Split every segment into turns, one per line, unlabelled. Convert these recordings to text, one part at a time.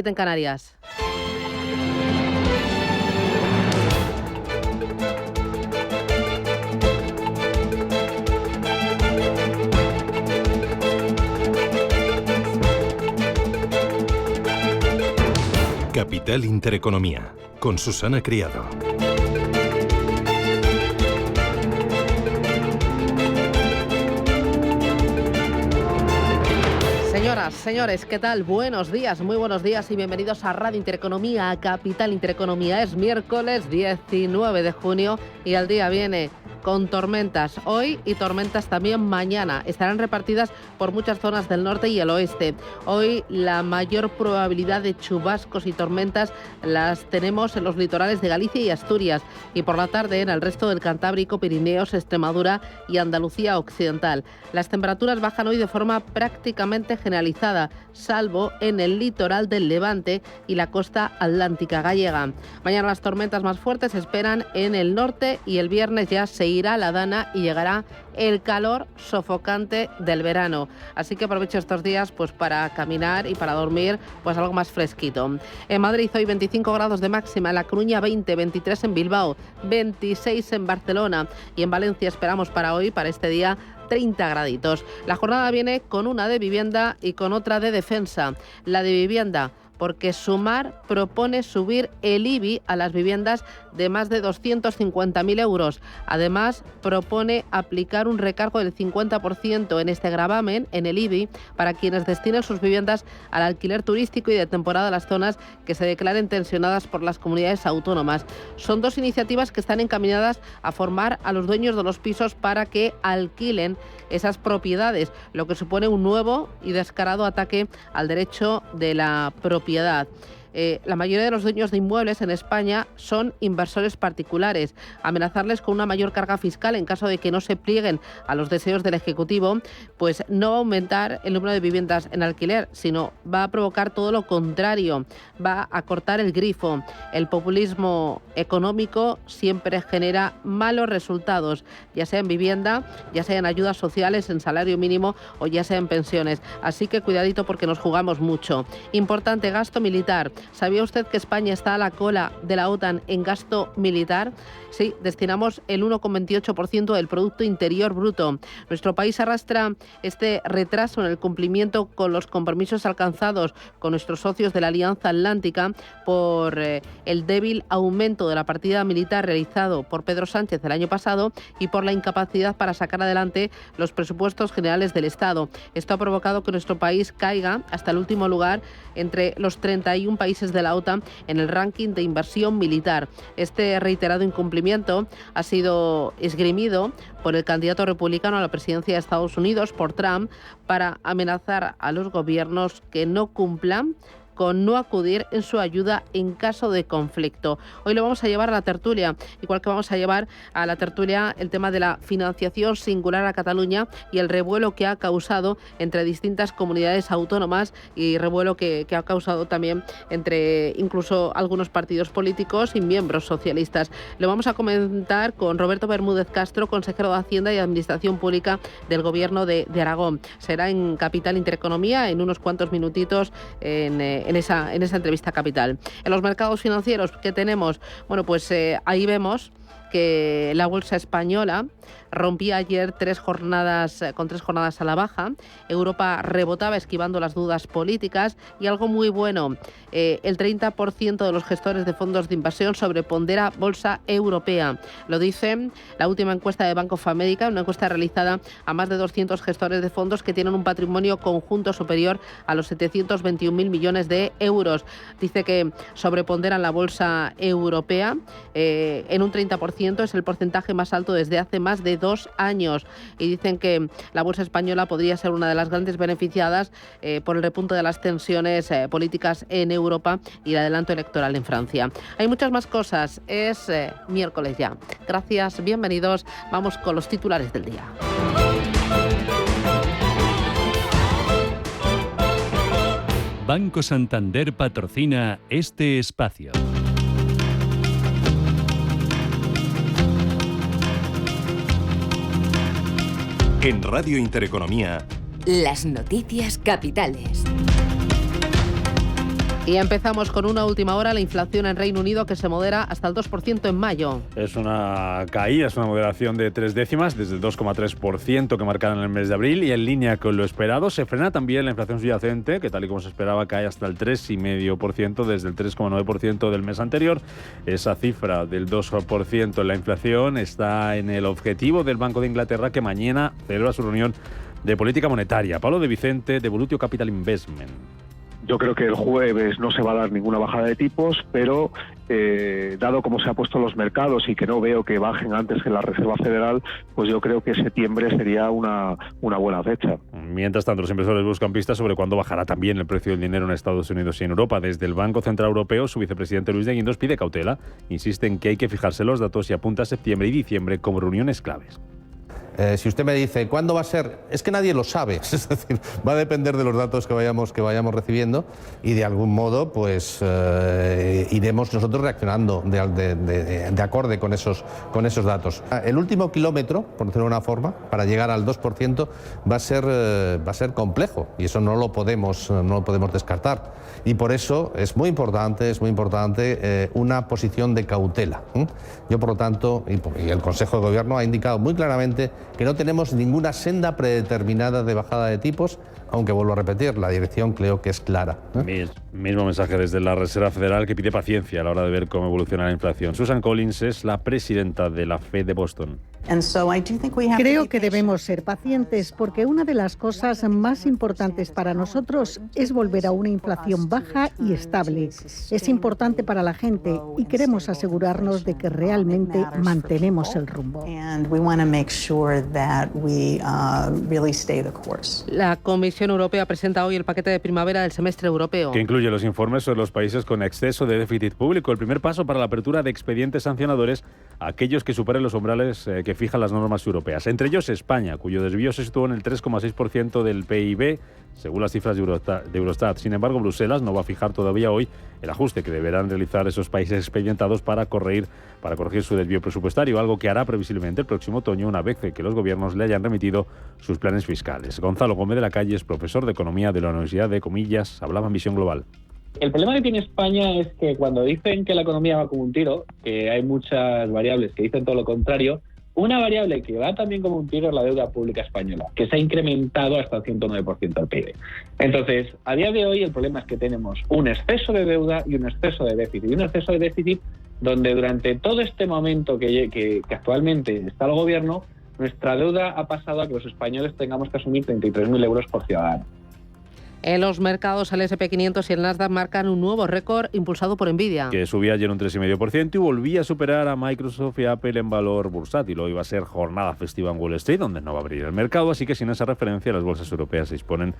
En Canarias.
Capital Intereconomía, con Susana Criado.
Señoras, señores, ¿qué tal? Buenos días, muy buenos días y bienvenidos a Radio Intereconomía, a Capital Intereconomía. Es miércoles 19 de junio y el día viene con tormentas hoy y tormentas también mañana. Estarán repartidas por muchas zonas del norte y el oeste. Hoy la mayor probabilidad de chubascos y tormentas las tenemos en los litorales de Galicia y Asturias y por la tarde en el resto del Cantábrico, Pirineos, Extremadura y Andalucía occidental. Las temperaturas bajan hoy de forma prácticamente generalizada, salvo en el litoral del Levante y la costa atlántica gallega. Mañana las tormentas más fuertes se esperan en el norte y el viernes ya se irá la dana y llegará el calor sofocante del verano. Así que aprovecho estos días pues para caminar y para dormir pues algo más fresquito. En Madrid hoy 25 grados de máxima, en La Coruña 20, 23 en Bilbao, 26 en Barcelona y en Valencia esperamos para hoy, para este día, 30 graditos. La jornada viene con una de vivienda y con otra de defensa. La de vivienda, porque Sumar propone subir el IBI a las viviendas de más de 250.000 euros. Además, propone aplicar un recargo del 50% en este gravamen, en el IBI, para quienes destinen sus viviendas al alquiler turístico y de temporada a las zonas que se declaren tensionadas por las comunidades autónomas. Son dos iniciativas que están encaminadas a formar a los dueños de los pisos para que alquilen esas propiedades, lo que supone un nuevo y descarado ataque al derecho de la propiedad. La mayoría de los dueños de inmuebles en España son inversores particulares. Amenazarles con una mayor carga fiscal en caso de que no se plieguen a los deseos del Ejecutivo, pues no va a aumentar el número de viviendas en alquiler, sino va a provocar todo lo contrario, va a cortar el grifo. El populismo económico siempre genera malos resultados, ya sea en vivienda, ya sea en ayudas sociales, en salario mínimo o ya sea en pensiones. Así que cuidadito porque nos jugamos mucho. Importante gasto militar. ¿Sabía usted que España está a la cola de la OTAN en gasto militar? Sí, destinamos el 1,28% del Producto Interior Bruto. Nuestro país arrastra este retraso en el cumplimiento con los compromisos alcanzados con nuestros socios de la Alianza Atlántica por el débil aumento de la partida militar realizado por Pedro Sánchez el año pasado y por la incapacidad para sacar adelante los presupuestos generales del Estado. Esto ha provocado que nuestro país caiga hasta el último lugar entre los 31 países de la OTAN en el ranking de inversión militar. Este reiterado incumplimiento ha sido esgrimido por el candidato republicano a la presidencia de Estados Unidos, por Trump, para amenazar a los gobiernos que no cumplan con no acudir en su ayuda en caso de conflicto. Hoy lo vamos a llevar a la tertulia, igual que vamos a llevar a la tertulia el tema de la financiación singular a Cataluña y el revuelo que ha causado entre distintas comunidades autónomas y revuelo que ha causado también entre incluso algunos partidos políticos y miembros socialistas. Lo vamos a comentar con Roberto Bermúdez Castro, consejero de Hacienda y Administración Pública del Gobierno de Aragón. Será en Capital Intereconomía en unos cuantos minutitos en esa entrevista Capital. En los mercados financieros, ¿qué tenemos? Bueno, pues ahí vemos que la bolsa española rompía ayer con tres jornadas a la baja. Europa rebotaba esquivando las dudas políticas y algo muy bueno, el 30% de los gestores de fondos de inversión sobrepondera bolsa europea. Lo dice la última encuesta de Bank of America, una encuesta realizada a más de 200 gestores de fondos que tienen un patrimonio conjunto superior a los 721.000 millones de euros. Dice que sobreponderan la bolsa europea en un 30%, es el porcentaje más alto desde hace más de 2 años, y dicen que la bolsa española podría ser una de las grandes beneficiadas por el repunte de las tensiones políticas en Europa y el adelanto electoral en Francia. Hay muchas más cosas, es miércoles ya. Gracias, bienvenidos, vamos con los titulares del día.
Banco Santander patrocina este espacio.
En Radio Intereconomía,
las noticias capitales.
Y empezamos con una última hora, la inflación en Reino Unido que se modera hasta el 2% en mayo.
Es una caída, es una moderación de 3 décimas desde el 2,3% que marcaron en el mes de abril y en línea con lo esperado. Se frena también la inflación subyacente, que tal y como se esperaba cae hasta el 3,5% desde el 3,9% del mes anterior. Esa cifra del 2% en la inflación está en el objetivo del Banco de Inglaterra, que mañana celebra su reunión de política monetaria. Pablo de Vicente, de Volutio Capital Investment.
Yo creo que el jueves no se va a dar ninguna bajada de tipos, pero dado cómo se han puesto los mercados y que no veo que bajen antes que la Reserva Federal, pues yo creo que septiembre sería una buena fecha.
Mientras tanto, los inversores buscan pistas sobre cuándo bajará también el precio del dinero en Estados Unidos y en Europa. Desde el Banco Central Europeo, su vicepresidente Luis de Guindos pide cautela. Insiste en que hay que fijarse los datos y apunta a septiembre y diciembre como reuniones claves.
Si usted me dice, ¿cuándo va a ser? Es que nadie lo sabe. Es decir, va a depender de los datos que vayamos recibiendo y de algún modo pues iremos nosotros reaccionando de acorde con esos datos. El último kilómetro, por decirlo de una forma, para llegar al 2% va a ser complejo y eso no lo podemos descartar. Y por eso es muy importante una posición de cautela. Yo, por lo tanto, y el Consejo de Gobierno ha indicado muy claramente que no tenemos ninguna senda predeterminada de bajada de tipos, aunque vuelvo a repetir, la dirección creo que es clara.
Mismo mensaje desde la Reserva Federal, que pide paciencia a la hora de ver cómo evoluciona la inflación. Susan Collins es la presidenta de la Fed de Boston.
Creo que debemos ser pacientes porque una de las cosas más importantes para nosotros es volver a una inflación baja y estable. Es importante para la gente y queremos asegurarnos de que realmente mantenemos el rumbo.
La Comisión Europea presenta hoy el paquete de primavera del semestre europeo,
que incluye los informes sobre los países con exceso de déficit público. El primer paso para la apertura de expedientes sancionadores a aquellos que superen los umbrales que fijan las normas europeas. Entre ellos España, cuyo desvío se situó en el 3,6% del PIB, según las cifras de Eurostat. Sin embargo, Bruselas no va a fijar todavía hoy el ajuste que deberán realizar esos países expedientados para corregir su desvío presupuestario, algo que hará previsiblemente el próximo otoño, una vez que los gobiernos le hayan remitido sus planes fiscales. Gonzalo Gómez de la Calle es profesor de Economía de la Universidad de Comillas, hablaba en Visión Global.
El problema que tiene España es que cuando dicen que la economía va como un tiro, que hay muchas variables que dicen todo lo contrario, una variable que va también como un tiro es la deuda pública española, que se ha incrementado hasta el 109% del PIB. Entonces, a día de hoy el problema es que tenemos un exceso de deuda y un exceso de déficit. Y un exceso de déficit donde durante todo este momento que actualmente está el gobierno, nuestra deuda ha pasado a que los españoles tengamos que asumir 33.000 euros por ciudadano.
En los mercados, el S&P 500 y el Nasdaq marcan un nuevo récord impulsado por Nvidia,
que subía ayer un 3,5% y volvía a superar a Microsoft y Apple en valor bursátil. Hoy va a ser jornada festiva en Wall Street, donde no va a abrir el mercado, así que sin esa referencia las bolsas europeas se disponen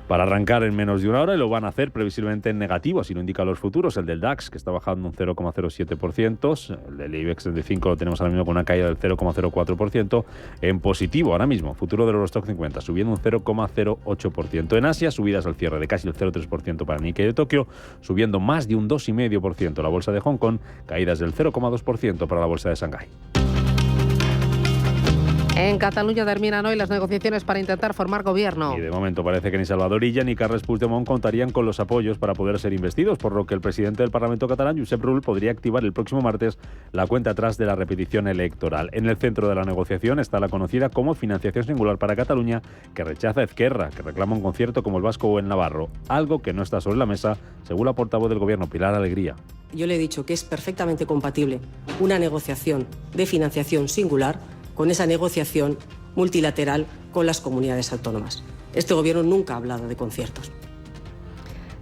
para arrancar en menos de una hora y lo van a hacer previsiblemente en negativo, así lo indican los futuros. El del DAX, que está bajando un 0,07%, el del IBEX 35 lo tenemos ahora mismo con una caída del 0,04%, en positivo ahora mismo. Futuro del Eurostock 50 subiendo un 0,08%. En Asia, subidas al cierre de casi el 0,3% para Nikkei de Tokio, subiendo más de un 2,5% la bolsa de Hong Kong, caídas del 0,2% para la bolsa de Shanghái.
En Cataluña terminan hoy las negociaciones para intentar formar gobierno.
Y de momento parece que ni Salvador Illa ni Carles Puigdemont contarían con los apoyos para poder ser investidos, por lo que el presidente del Parlamento catalán, Josep Rull, podría activar el próximo martes la cuenta atrás de la repetición electoral. En el centro de la negociación está la conocida como financiación singular para Cataluña, que rechaza Ezquerra, que reclama un concierto como el vasco o el navarro, algo que no está sobre la mesa, según la portavoz del Gobierno, Pilar Alegría.
Yo le he dicho que es perfectamente compatible una negociación de financiación singular con esa negociación multilateral con las comunidades autónomas. Este gobierno nunca ha hablado de conciertos.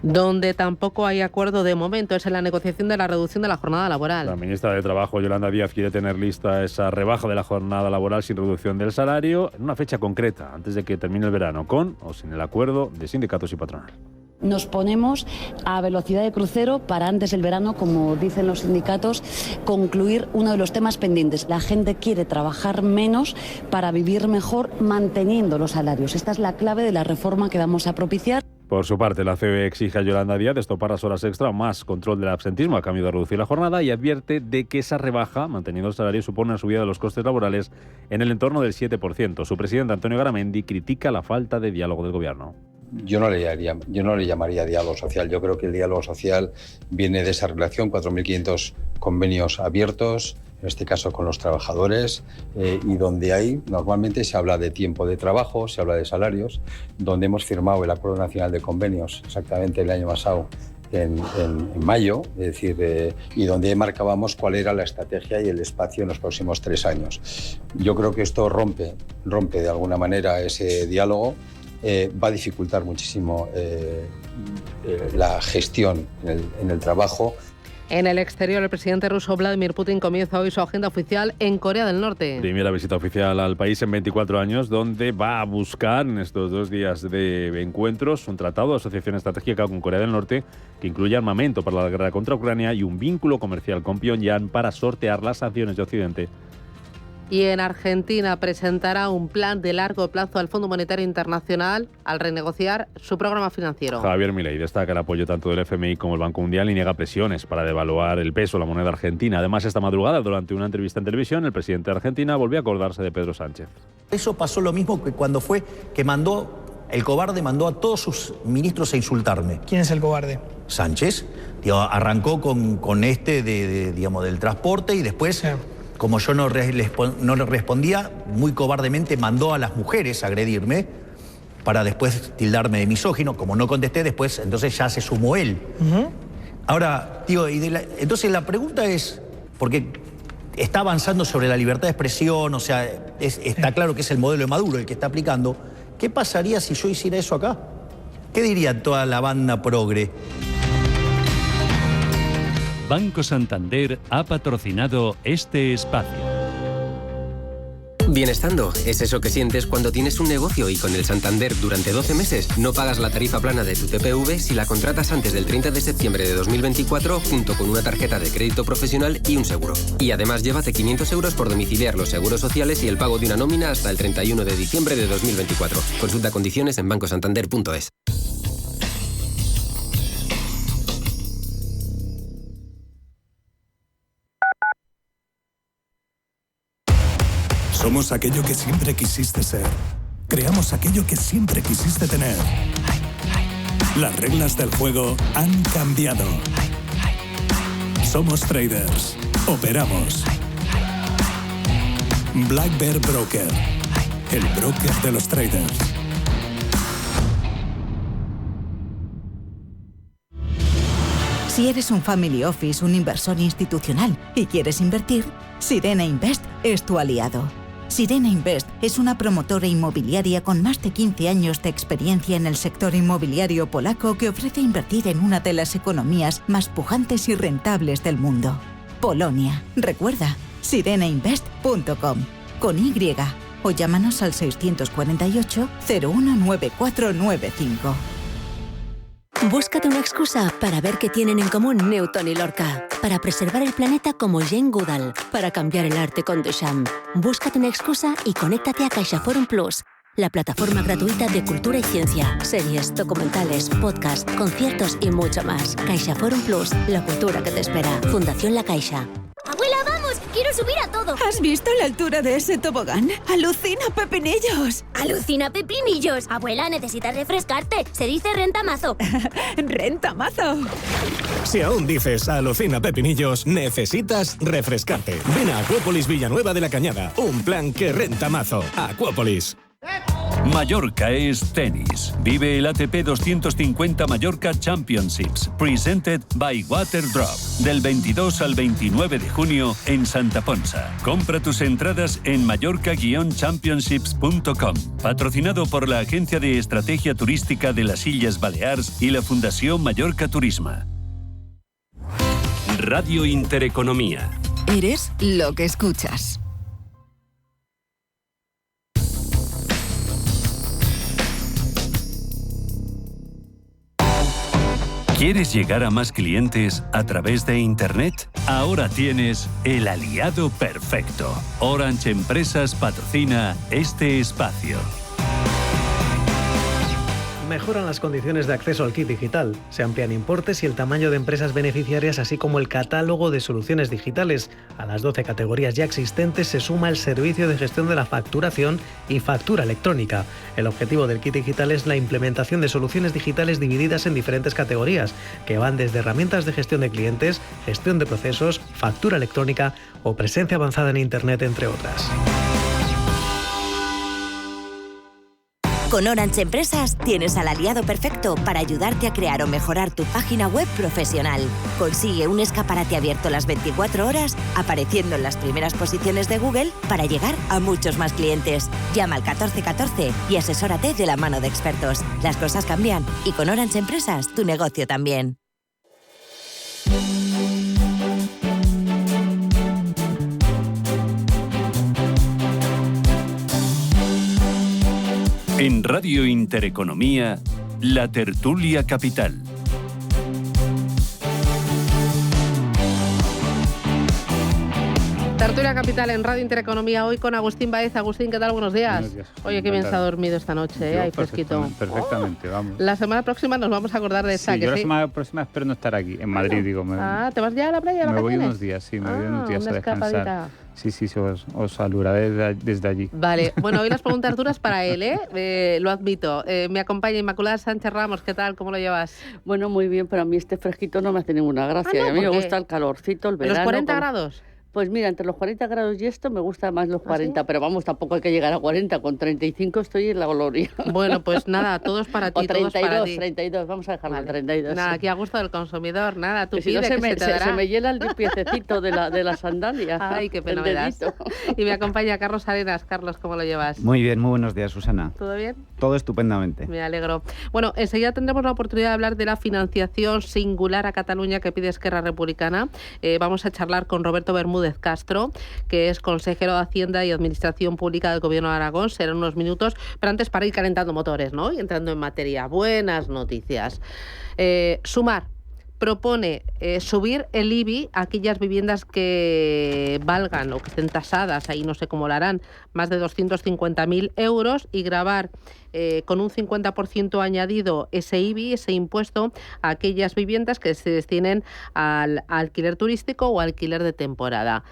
Donde tampoco hay acuerdo de momento es en la negociación de la reducción de la jornada laboral.
La ministra de Trabajo, Yolanda Díaz, quiere tener lista esa rebaja de la jornada laboral sin reducción del salario en una fecha concreta, antes de que termine el verano, con o sin el acuerdo de sindicatos y patronal.
Nos ponemos a velocidad de crucero para antes del verano, como dicen los sindicatos, concluir uno de los temas pendientes. La gente quiere trabajar menos para vivir mejor manteniendo los salarios. Esta es la clave de la reforma que vamos a propiciar.
Por su parte, la COE exige a Yolanda Díaz destopar las horas extra, más control del absentismo a cambio de reducir la jornada, y advierte de que esa rebaja, manteniendo el salario, supone una subida de los costes laborales en el entorno del 7%. Su presidente, Antonio Garamendi, critica la falta de diálogo del Gobierno.
yo no le llamaría diálogo social. Yo creo que el diálogo social viene de esa relación, 4.500 convenios abiertos, en este caso con los trabajadores, y donde hay, normalmente se habla de tiempo de trabajo, se habla de salarios, donde hemos firmado el Acuerdo Nacional de Convenios exactamente el año pasado, en mayo, es decir, y donde marcábamos cuál era la estrategia y el espacio en los próximos 3 años. Yo creo que esto rompe de alguna manera ese diálogo, va a dificultar muchísimo la gestión en el trabajo.
En el exterior, el presidente ruso Vladimir Putin comienza hoy su agenda oficial en Corea del Norte.
Primera visita oficial al país en 24 años, donde va a buscar en estos 2 días de encuentros un tratado de asociación estratégica con Corea del Norte que incluye armamento para la guerra contra Ucrania y un vínculo comercial con Pyongyang para sortear las sanciones de Occidente.
Y en Argentina presentará un plan de largo plazo al Fondo Monetario Internacional al renegociar su programa financiero.
Javier Milei destaca el apoyo tanto del FMI como el Banco Mundial y niega presiones para devaluar el peso, la moneda argentina. Además, esta madrugada, durante una entrevista en televisión, el presidente de Argentina volvió a acordarse de Pedro Sánchez.
Eso pasó lo mismo que cuando fue que el cobarde mandó a todos sus ministros a insultarme.
¿Quién es el cobarde?
Sánchez. Arrancó con del transporte y después... Sí. Como yo no le respondía, muy cobardemente mandó a las mujeres a agredirme para después tildarme de misógino. Como no contesté, después entonces ya se sumó él. Ahora, entonces la pregunta es, porque está avanzando sobre la libertad de expresión, o sea, está claro que es el modelo de Maduro el que está aplicando. ¿Qué pasaría si yo hiciera eso acá? ¿Qué diría toda la banda progre?
Banco Santander ha patrocinado este espacio.
Bienestando es eso que sientes cuando tienes un negocio y con el Santander durante 12 meses no pagas la tarifa plana de tu TPV si la contratas antes del 30 de septiembre de 2024 junto con una tarjeta de crédito profesional y un seguro. Y además llévate 500 euros por domiciliar los seguros sociales y el pago de una nómina hasta el 31 de diciembre de 2024. Consulta condiciones en bancosantander.es.
Somos aquello que siempre quisiste ser. Creamos aquello que siempre quisiste tener. Las reglas del juego han cambiado. Somos traders. Operamos. Black Bear Broker. El broker de los traders.
Si eres un family office, un inversor institucional y quieres invertir, Sirena Invest es tu aliado. Sirena Invest es una promotora inmobiliaria con más de 15 años de experiencia en el sector inmobiliario polaco que ofrece invertir en una de las economías más pujantes y rentables del mundo. Polonia. Recuerda, sirenainvest.com con Y o llámanos al 648 019495.
Búscate una excusa para ver qué tienen en común Newton y Lorca. Para preservar el planeta como Jane Goodall. Para cambiar el arte con Duchamp. Búscate una excusa y conéctate a CaixaForum Plus, la plataforma gratuita de cultura y ciencia, series, documentales, podcasts, conciertos y mucho más. CaixaForum Plus, la cultura que te espera. Fundación La Caixa.
¡Abuela, vamos! ¡Quiero subir a todo!
¿Has visto la altura de ese tobogán? ¡Alucina, pepinillos!
¡Alucina, pepinillos! Abuela, necesitas refrescarte. Se dice rentamazo.
¡Rentamazo!
Si aún dices alucina, pepinillos, necesitas refrescarte. Ven a Acuópolis Villanueva de la Cañada. Un plan que renta mazo. Acuópolis.
Mallorca es tenis. Vive el ATP 250 Mallorca Championships, presented by Waterdrop, del 22 al 29 de junio en Santa Ponsa. Compra tus entradas en mallorca-championships.com, patrocinado por la Agencia de Estrategia Turística de las Illes Balears y la Fundación Mallorca Turisma.
Radio Intereconomía.
Eres lo que escuchas.
¿Quieres llegar a más clientes a través de Internet? Ahora tienes el aliado perfecto. Orange Empresas patrocina este espacio.
mejoran las condiciones de acceso al kit digital. Se amplían importes y el tamaño de empresas beneficiarias, así como el catálogo de soluciones digitales. A las 12 categorías ya existentes se suma el servicio de gestión de la facturación y factura electrónica. El objetivo del kit digital es la implementación de soluciones digitales divididas en diferentes categorías, que van desde herramientas de gestión de clientes, gestión de procesos, factura electrónica o presencia avanzada en Internet, entre otras.
Con Orange Empresas tienes al aliado perfecto para ayudarte a crear o mejorar tu página web profesional. Consigue un escaparate abierto las 24 horas, apareciendo en las primeras posiciones de Google para llegar a muchos más clientes. Llama al 1414 y asesórate de la mano de expertos. Las cosas cambian y con Orange Empresas tu negocio también.
En Radio Intereconomía, La Tertulia Capital.
Tertulia Capital en Radio Intereconomía, hoy con Agustín Baez. Agustín, ¿qué tal? Buenos días.
Buenos días.
Oye, qué bien se ha dormido esta noche, ahí fresquito.
Perfectamente, vamos.
La semana próxima nos vamos a acordar de esa,
sí, yo la semana próxima espero no estar aquí, en Madrid, digo.
¿te vas ya a la playa?
Me voy unos días, me voy unos días a descansar. Sí, os saludaré desde allí.
Vale, bueno, hoy las preguntas duras para él, lo admito. Me acompaña Inmaculada Sánchez Ramos, ¿qué tal? ¿Cómo lo llevas?
Bueno, muy bien, pero a mí este fresquito no me hace ninguna gracia.
No,
a mí me gusta el calorcito, el verano.
¿Los 40 grados?
Pues mira, entre los 40 grados y esto me gusta más los 40, ¿sí? Pero vamos, tampoco hay que llegar a 40, con 35 estoy en la gloria.
Bueno, pues nada, todos para ti,
o 32,
todos para ti.
32, vamos a dejarlo en 32.
Nada, aquí a gusto del consumidor, nada, tú
si
pides
no
se
me hiela el piececito de la sandalia.
Ay, qué pena me das. Y me acompaña Carlos Arenas. Carlos, ¿cómo lo llevas?
Muy bien, muy buenos días, Susana.
¿Todo bien?
Todo estupendamente.
Me alegro. Bueno, enseguida tendremos la oportunidad de hablar de la financiación singular a Cataluña que pide Esquerra Republicana. Vamos a charlar con Roberto Bermúdez Castro, que es consejero de Hacienda y Administración Pública del Gobierno de Aragón. Serán unos minutos, pero antes para ir calentando motores, ¿no? Y entrando en materia. Buenas noticias. Sumar propone subir el IBI a aquellas viviendas que valgan o que estén tasadas, ahí no sé cómo lo harán, más de 250.000 euros y gravar con un 50% añadido ese IBI, ese impuesto, a aquellas viviendas que se destinen al alquiler turístico o alquiler de temporada.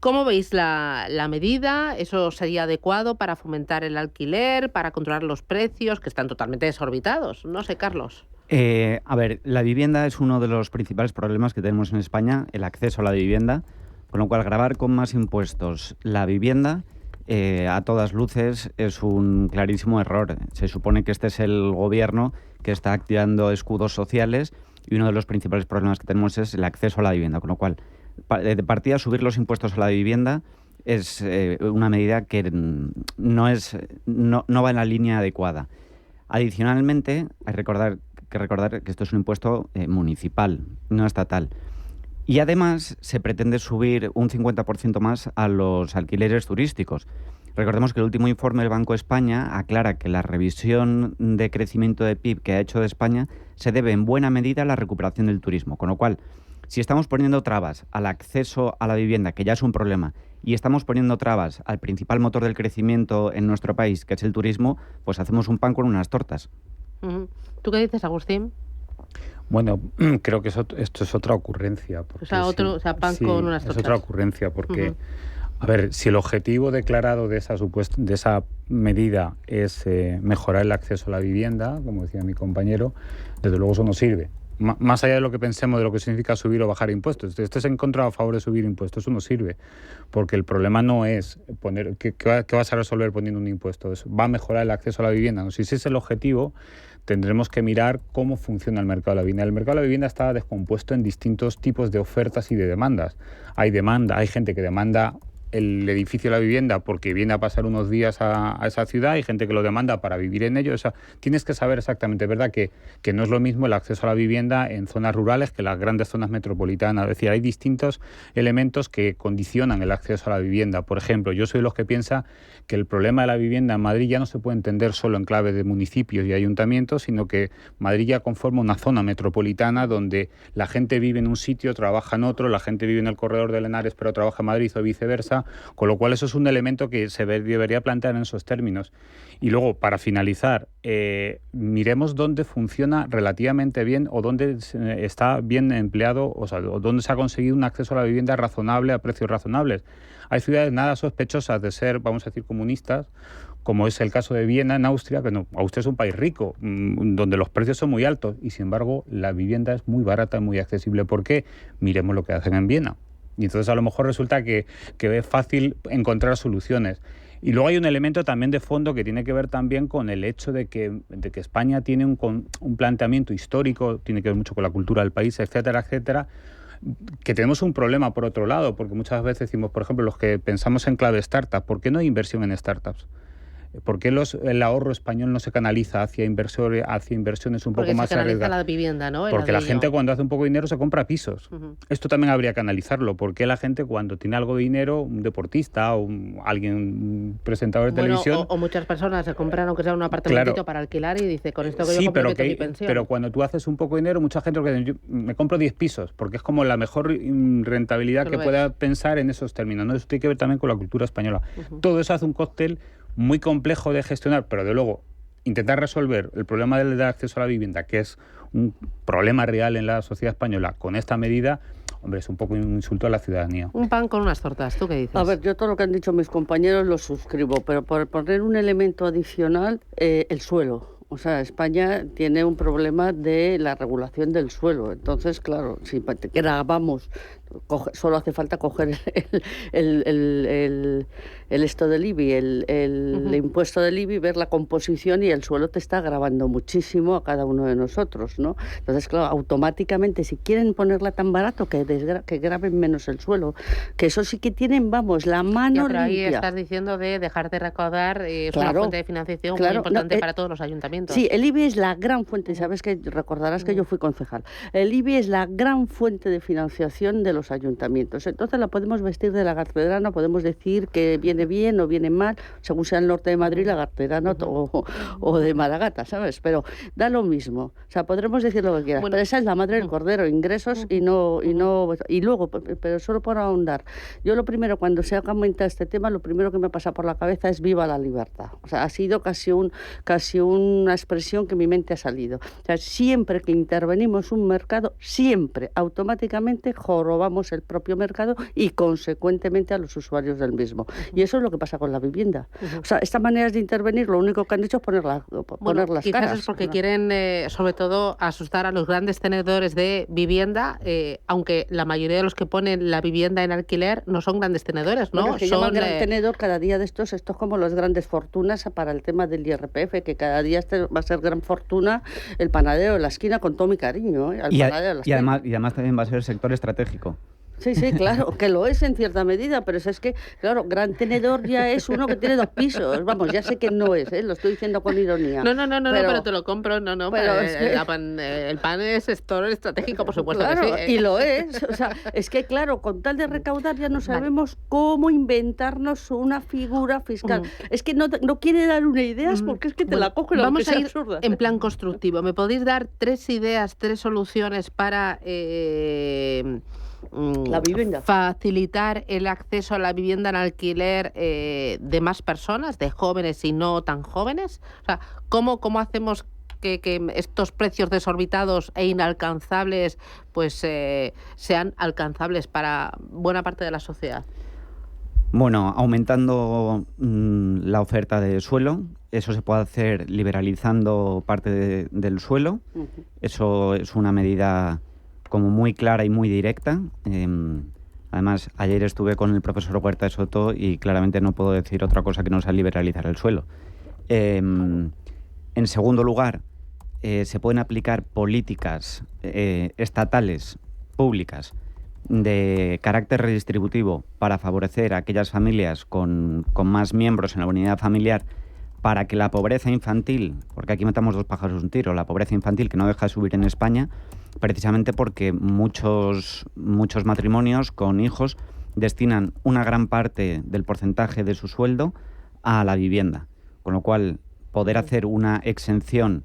¿Cómo veis la medida? ¿Eso sería adecuado para fomentar el alquiler, para controlar los precios, que están totalmente desorbitados? No sé, Carlos.
A ver, la vivienda es uno de los principales problemas que tenemos en España, el acceso a la vivienda, con lo cual gravar con más impuestos la vivienda a todas luces es un clarísimo error. Se supone que este es el gobierno que está activando escudos sociales y uno de los principales problemas que tenemos es el acceso a la vivienda, con lo cual de partida subir los impuestos a la vivienda es una medida que no va en la línea adecuada. Adicionalmente, hay que recordar que esto es un impuesto municipal, no estatal. Y además se pretende subir un 50% más a los alquileres turísticos. Recordemos que el último informe del Banco de España aclara que la revisión de crecimiento de PIB que ha hecho de España se debe en buena medida a la recuperación del turismo, con lo cual, si estamos poniendo trabas al acceso a la vivienda, que ya es un problema, y estamos poniendo trabas al principal motor del crecimiento en nuestro país, que es el turismo, pues hacemos un pan con unas tortas.
¿Tú qué dices, Agustín?
Bueno, creo que esto es otra ocurrencia. Porque
pan con unas tortas.
Es otra ocurrencia, porque, a ver, si el objetivo declarado de esa medida es mejorar el acceso a la vivienda, como decía mi compañero, desde luego eso no sirve. Más allá de lo que pensemos de lo que significa subir o bajar impuestos, si estés en contra o a favor de subir impuestos, eso no sirve, porque el problema no es poner ¿qué vas a resolver poniendo un impuesto? Va a mejorar el acceso a la vivienda. ¿No? Si ese es el objetivo, tendremos que mirar cómo funciona el mercado de la vivienda. El mercado de la vivienda está descompuesto en distintos tipos de ofertas y de demandas. Hay gente que demanda el edificio de la vivienda porque viene a pasar unos días a esa ciudad, hay gente que lo demanda para vivir en ello. O sea, tienes que saber exactamente, ¿verdad?, que no es lo mismo el acceso a la vivienda en zonas rurales que las grandes zonas metropolitanas. Es decir, hay distintos elementos que condicionan el acceso a la vivienda. Por ejemplo, yo soy de los que piensa que el problema de la vivienda en Madrid ya no se puede entender solo en clave de municipios y ayuntamientos, sino que Madrid ya conforma una zona metropolitana donde la gente vive en un sitio, trabaja en otro, la gente vive en el corredor de Henares pero trabaja en Madrid o viceversa. con lo cual eso es un elemento que se debería plantear en esos términos. Y luego, para finalizar, miremos dónde funciona relativamente bien o dónde está bien empleado, o sea, o dónde se ha conseguido un acceso a la vivienda razonable a precios razonables. Hay ciudades nada sospechosas de ser, vamos a decir, comunistas, como es el caso de Viena, en Austria, que no, Austria es un país rico, donde los precios son muy altos y, sin embargo, la vivienda es muy barata y muy accesible. ¿Por qué? Miremos lo que hacen en Viena. Y entonces a lo mejor resulta que es fácil encontrar soluciones. Y luego hay un elemento también de fondo que tiene que ver también con el hecho de que España tiene un planteamiento histórico, tiene que ver mucho con la cultura del país, etcétera, etcétera, que tenemos un problema por otro lado, porque muchas veces decimos, por ejemplo, los que pensamos en clave startup, ¿por qué no hay inversión en startups? ¿Por qué el ahorro español no se canaliza hacia inversiones un poco más arriesgadas? Porque se canaliza
la vivienda, ¿no?
Porque la gente cuando hace un poco de dinero se compra pisos. Esto también habría que analizarlo. ¿Por qué la gente cuando tiene algo de dinero, un deportista o un presentador de televisión...
O muchas personas se compran aunque sea un apartamentito para alquilar y dice, con esto que yo complemento mi pensión.
Pero cuando tú haces un poco de dinero, mucha gente dice, yo me compro 10 pisos, porque es como la mejor rentabilidad que pueda pensar en esos términos, ¿no? Eso tiene que ver también con la cultura española. Todo eso hace un cóctel muy complejo de gestionar, pero de luego intentar resolver el problema del acceso a la vivienda, que es un problema real en la sociedad española, con esta medida, hombre, es un poco un insulto a la ciudadanía.
Un pan con unas tortas, ¿tú qué dices?
A ver, yo todo lo que han dicho mis compañeros lo suscribo, pero por poner un elemento adicional, el suelo. O sea, España tiene un problema de la regulación del suelo. Entonces, claro, si grabamos, solo hace falta coger el esto del IBI, el impuesto del IBI, ver la composición y el suelo te está grabando muchísimo a cada uno de nosotros, ¿no? Entonces, claro, automáticamente, si quieren ponerla tan barato, que graben menos el suelo. Que eso sí que tienen, vamos, la mano
pero
limpia.
Ahí estás diciendo de dejar de recaudar, es una fuente de financiación muy importante para todos los ayuntamientos.
Sí, el IBI es la gran fuente, sabes que recordarás que yo fui concejal. El IBI es la gran fuente de financiación de los ayuntamientos. Entonces la podemos vestir de lagartedana, podemos decir que viene bien o viene mal, según sea el norte de Madrid, lagartedana o de Maragata, ¿sabes? Pero da lo mismo. O sea, podremos decir lo que quieras, pero esa es la madre del cordero, ingresos y luego, pero solo por ahondar. Yo lo primero, cuando se ha comentado este tema, lo primero que me pasa por la cabeza es viva la libertad. O sea, ha sido casi una expresión que en mi mente ha salido. O sea, siempre que intervenimos un mercado, siempre, automáticamente jorobamos el propio mercado y consecuentemente a los usuarios del mismo. Y eso es lo que pasa con la vivienda. O sea, estas maneras de intervenir, lo único que han hecho es poner las
quizás
caras.
Quizás es porque quieren, sobre todo, asustar a los grandes tenedores de vivienda, aunque la mayoría de los que ponen la vivienda en alquiler no son grandes tenedores, ¿no?
Bueno, que llaman gran tenedor cada día de estos como las grandes fortunas para el tema del IRPF, que cada día va a ser gran fortuna el panadero de la esquina, con todo mi cariño,
y además también va a ser sector estratégico.
Sí, claro, que lo es en cierta medida, pero es que, claro, gran tenedor ya es uno que tiene 2 pisos. Vamos, ya sé que no es, lo estoy diciendo con ironía.
No, pero te lo compro, pero el pan es sector estratégico, por supuesto.
Claro,
que sí.
Y lo es. O sea, es que, claro, con tal de recaudar ya no sabemos cómo inventarnos una figura fiscal. Es que no quiere dar una idea, porque es que te la coge la
Vamos a ir
absurda.
En plan constructivo. ¿Me podéis dar 3 ideas, 3 soluciones para
la vivienda,
facilitar el acceso a la vivienda en alquiler de más personas, de jóvenes y no tan jóvenes? O sea, ¿cómo hacemos que estos precios desorbitados e inalcanzables pues sean alcanzables para buena parte de la sociedad?
Bueno, aumentando la oferta de suelo. Eso se puede hacer liberalizando parte del suelo. Eso es una medida como muy clara y muy directa. Además, ayer estuve con el profesor Huerta de Soto y claramente no puedo decir otra cosa que no sea liberalizar el suelo. En segundo lugar, se pueden aplicar políticas estatales, públicas, de carácter redistributivo para favorecer a aquellas familias con más miembros en la unidad familiar, para que la pobreza infantil, porque aquí matamos 2 pájaros de un tiro, la pobreza infantil que no deja de subir en España, precisamente porque muchos matrimonios con hijos destinan una gran parte del porcentaje de su sueldo a la vivienda, con lo cual poder hacer una exención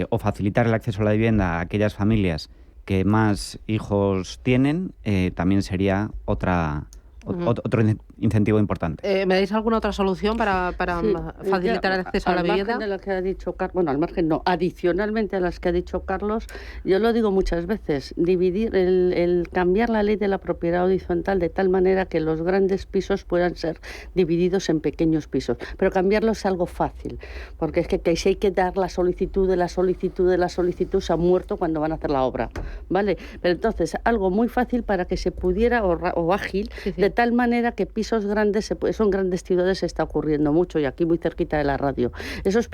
o facilitar el acceso a la vivienda a aquellas familias que más hijos tienen también sería otra otro incentivo importante.
¿Me dais alguna otra solución para facilitar el acceso a la vivienda?
Al margen de lo que ha dicho Carlos, al margen no, adicionalmente a las que ha dicho Carlos, yo lo digo muchas veces, dividir, el cambiar la ley de la propiedad horizontal de tal manera que los grandes pisos puedan ser divididos en pequeños pisos. Pero cambiarlo es algo fácil, porque es que si hay que dar la solicitud de la solicitud de la solicitud, se ha muerto cuando van a hacer la obra, ¿vale? Pero entonces, algo muy fácil para que se pudiera, o ágil, de tal manera que pisos grandes, eso en grandes ciudades se está ocurriendo mucho, y aquí muy cerquita de la radio. Esos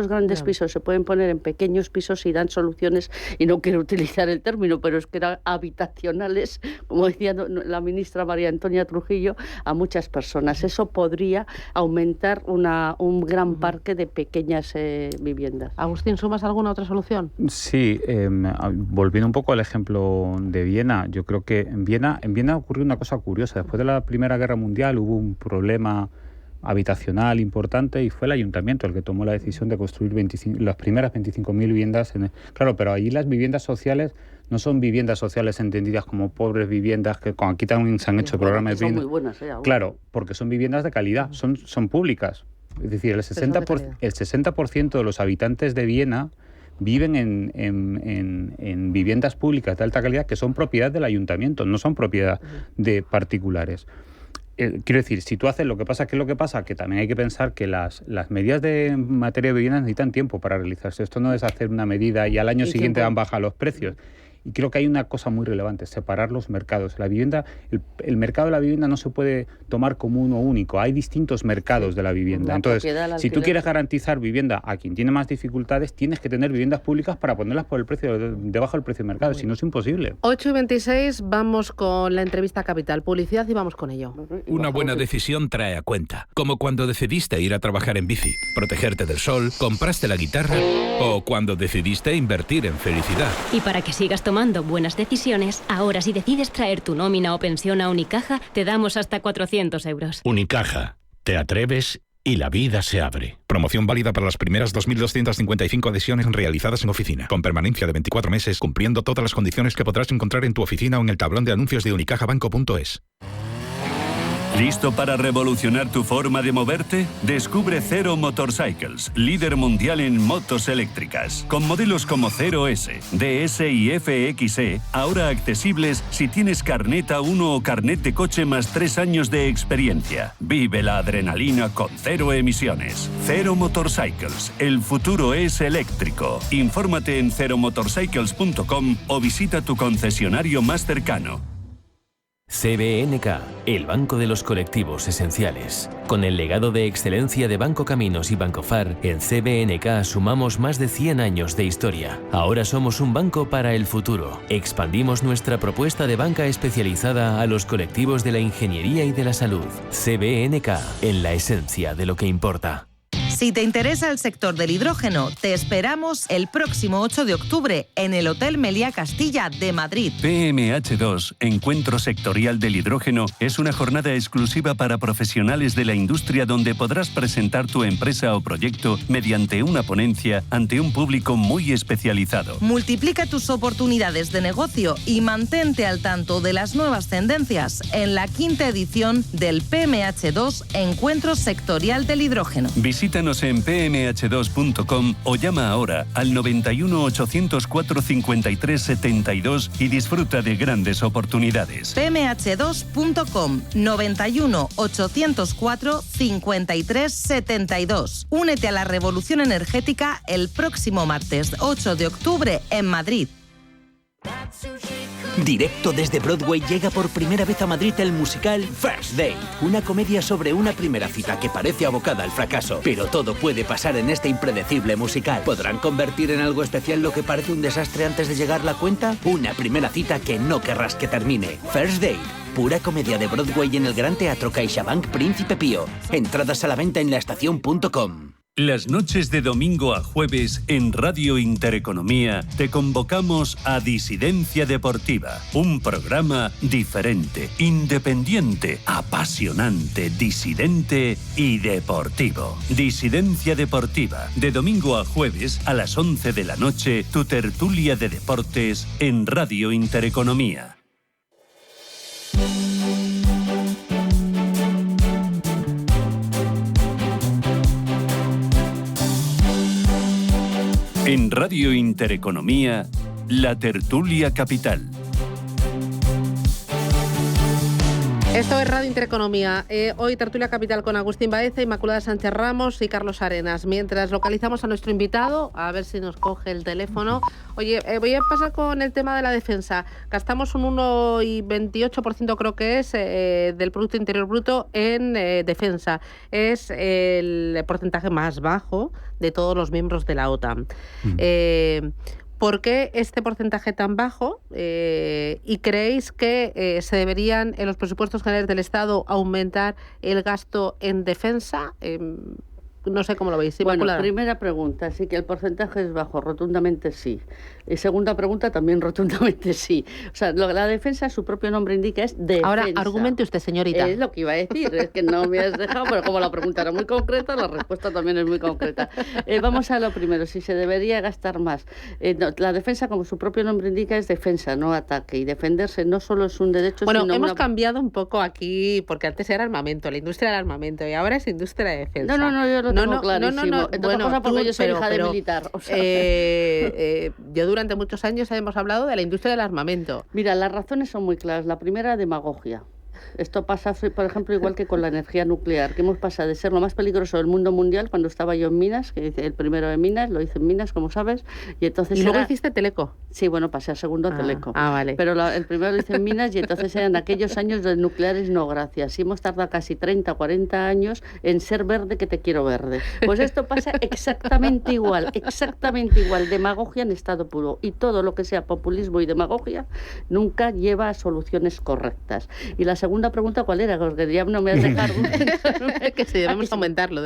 grandes pisos se pueden poner en pequeños pisos y dan soluciones, y no quiero utilizar el término, pero es que eran habitacionales, como decía la ministra María Antonia Trujillo, a muchas personas. Eso podría aumentar un gran parque de pequeñas viviendas.
Agustín, ¿sumas alguna otra solución?
Sí, volviendo un poco al ejemplo de Viena, yo creo que en Viena ocurrió una cosa curiosa. Después de la Primera Guerra Mundial hubo un problema habitacional importante y fue el ayuntamiento el que tomó la decisión de construir las primeras 25.000 viviendas. Claro, pero allí las viviendas sociales no son viviendas sociales entendidas como pobres viviendas, que aquí también se han hecho programas de vivienda.
Son muy buenas,
Claro, porque son viviendas de calidad, son públicas. Es decir, el 60% de los habitantes de Viena viven en viviendas públicas de alta calidad que son propiedad del ayuntamiento, no son propiedad de particulares. Quiero decir, si tú haces lo que pasa, que también hay que pensar que las medidas de materia de vivienda necesitan tiempo para realizarse. Esto no es hacer una medida y al año siguiente han bajado los precios. Y creo que hay una cosa muy relevante, separar los mercados. La vivienda, el mercado de la vivienda no se puede tomar como uno único. Hay distintos mercados de la vivienda. Entonces, si tú quieres garantizar vivienda a quien tiene más dificultades, tienes que tener viviendas públicas para ponerlas por el precio debajo del precio de mercado. Si no, es imposible.
8:26, vamos con la entrevista Capital. Publicidad y vamos con ello.
Una buena decisión trae a cuenta. Como cuando decidiste ir a trabajar en bici, protegerte del sol, compraste la guitarra o cuando decidiste invertir en felicidad.
Y para que sigas tomando buenas decisiones, ahora si decides traer tu nómina o pensión a Unicaja, te damos hasta 400 euros.
Unicaja. Te atreves y la vida se abre. Promoción válida para las primeras 2.255 adhesiones realizadas en oficina. Con permanencia de 24 meses, cumpliendo todas las condiciones que podrás encontrar en tu oficina o en el tablón de anuncios de unicajabanco.es.
¿Listo para revolucionar tu forma de moverte? Descubre Zero Motorcycles, líder mundial en motos eléctricas. Con modelos como Zero S, DS y FXE, ahora accesibles si tienes carnet A1 o carnet de coche más 3 años de experiencia. Vive la adrenalina con cero emisiones. Zero Motorcycles, el futuro es eléctrico. Infórmate en zeromotorcycles.com o visita tu concesionario más cercano.
CBNK, el banco de los colectivos esenciales. Con el legado de excelencia de Banco Caminos y Banco Far, en CBNK sumamos más de 100 años de historia. Ahora somos un banco para el futuro. Expandimos nuestra propuesta de banca especializada a los colectivos de la ingeniería y de la salud. CBNK, en la esencia de lo que importa.
Si te interesa el sector del hidrógeno, te esperamos el próximo 8 de octubre en el Hotel Meliá Castilla de Madrid.
PMH2, Encuentro Sectorial del Hidrógeno, es una jornada exclusiva para profesionales de la industria donde podrás presentar tu empresa o proyecto mediante una ponencia ante un público muy especializado.
Multiplica tus oportunidades de negocio y mantente al tanto de las nuevas tendencias en la 5ª edición del PMH2 Encuentro Sectorial del Hidrógeno.
Visítanos en pmh2.com o llama ahora al 91 804 53 72 y disfruta de grandes oportunidades.
pmh2.com 91 804 53 72. Únete a la revolución energética el próximo martes 8 de octubre en Madrid.
Directo desde Broadway llega por primera vez a Madrid el musical First Date, una comedia sobre una primera cita que parece abocada al fracaso. Pero todo puede pasar en este impredecible musical. ¿Podrán convertir en algo especial lo que parece un desastre antes de llegar la cuenta? Una primera cita que no querrás que termine. First Date, pura comedia de Broadway en el Gran Teatro CaixaBank Príncipe Pío. Entradas a la venta en laestacion.com.
Las noches de domingo a jueves en Radio Intereconomía te convocamos a Disidencia Deportiva, un programa diferente, independiente, apasionante, disidente y deportivo. Disidencia Deportiva, de domingo a jueves a las 11 de la noche, tu tertulia de deportes en Radio Intereconomía. En Radio Intereconomía, La Tertulia Capital.
Esto es Radio Intereconomía. Hoy Tertulia Capital con Agustín Baeza, Inmaculada Sánchez Ramos y Carlos Arenas. Mientras localizamos a nuestro invitado, a ver si nos coge el teléfono. Oye, voy a pasar con el tema de la defensa. Gastamos un 1,28% creo que es del Producto Interior Bruto en defensa. Es el porcentaje más bajo de todos los miembros de la OTAN. ¿Por qué este porcentaje tan bajo? ¿Y creéis que se deberían en los presupuestos generales del Estado aumentar el gasto en defensa? No sé cómo lo veis.
Bueno, primera pregunta, sí que el porcentaje es bajo, rotundamente sí. Y segunda pregunta, también rotundamente sí. O sea, la defensa, su propio nombre indica, es defensa.
Ahora, argumente usted, señorita.
Es lo que iba a decir, es que no me has dejado, pero como la pregunta era muy concreta, la respuesta también es muy concreta. Vamos a lo primero, si se debería gastar más. No, la defensa, como su propio nombre indica, es defensa, no ataque. Y defenderse no solo es un derecho,
bueno,
sino
hemos cambiado un poco aquí, porque antes era armamento, la industria del armamento, y ahora es industria de defensa.
No, yo lo tengo clarísimo.
Bueno,
cosa porque yo soy hija de militar. O sea.
Yo durante muchos años hemos hablado de la industria del armamento.
Mira, las razones son muy claras. La primera, demagogia. Esto pasa, por ejemplo, igual que con la energía nuclear, que hemos pasado de ser lo más peligroso del mundo mundial cuando estaba yo en Minas, que hice el primero de Minas, lo hice en Minas, como sabes, y entonces
¿Y luego hiciste Teleco?
Sí, bueno, pasé a segundo a Teleco.
Vale.
Pero el primero lo hice en Minas y entonces eran aquellos años de nucleares no gracias. Y hemos tardado casi 30, 40 años en ser verde que te quiero verde. Pues esto pasa exactamente igual, demagogia en estado puro. Y todo lo que sea populismo y demagogia nunca lleva a soluciones correctas. Y la segunda pregunta, ¿cuál era? Porque ya no me has dejado.
Que sí, debemos aumentarlo.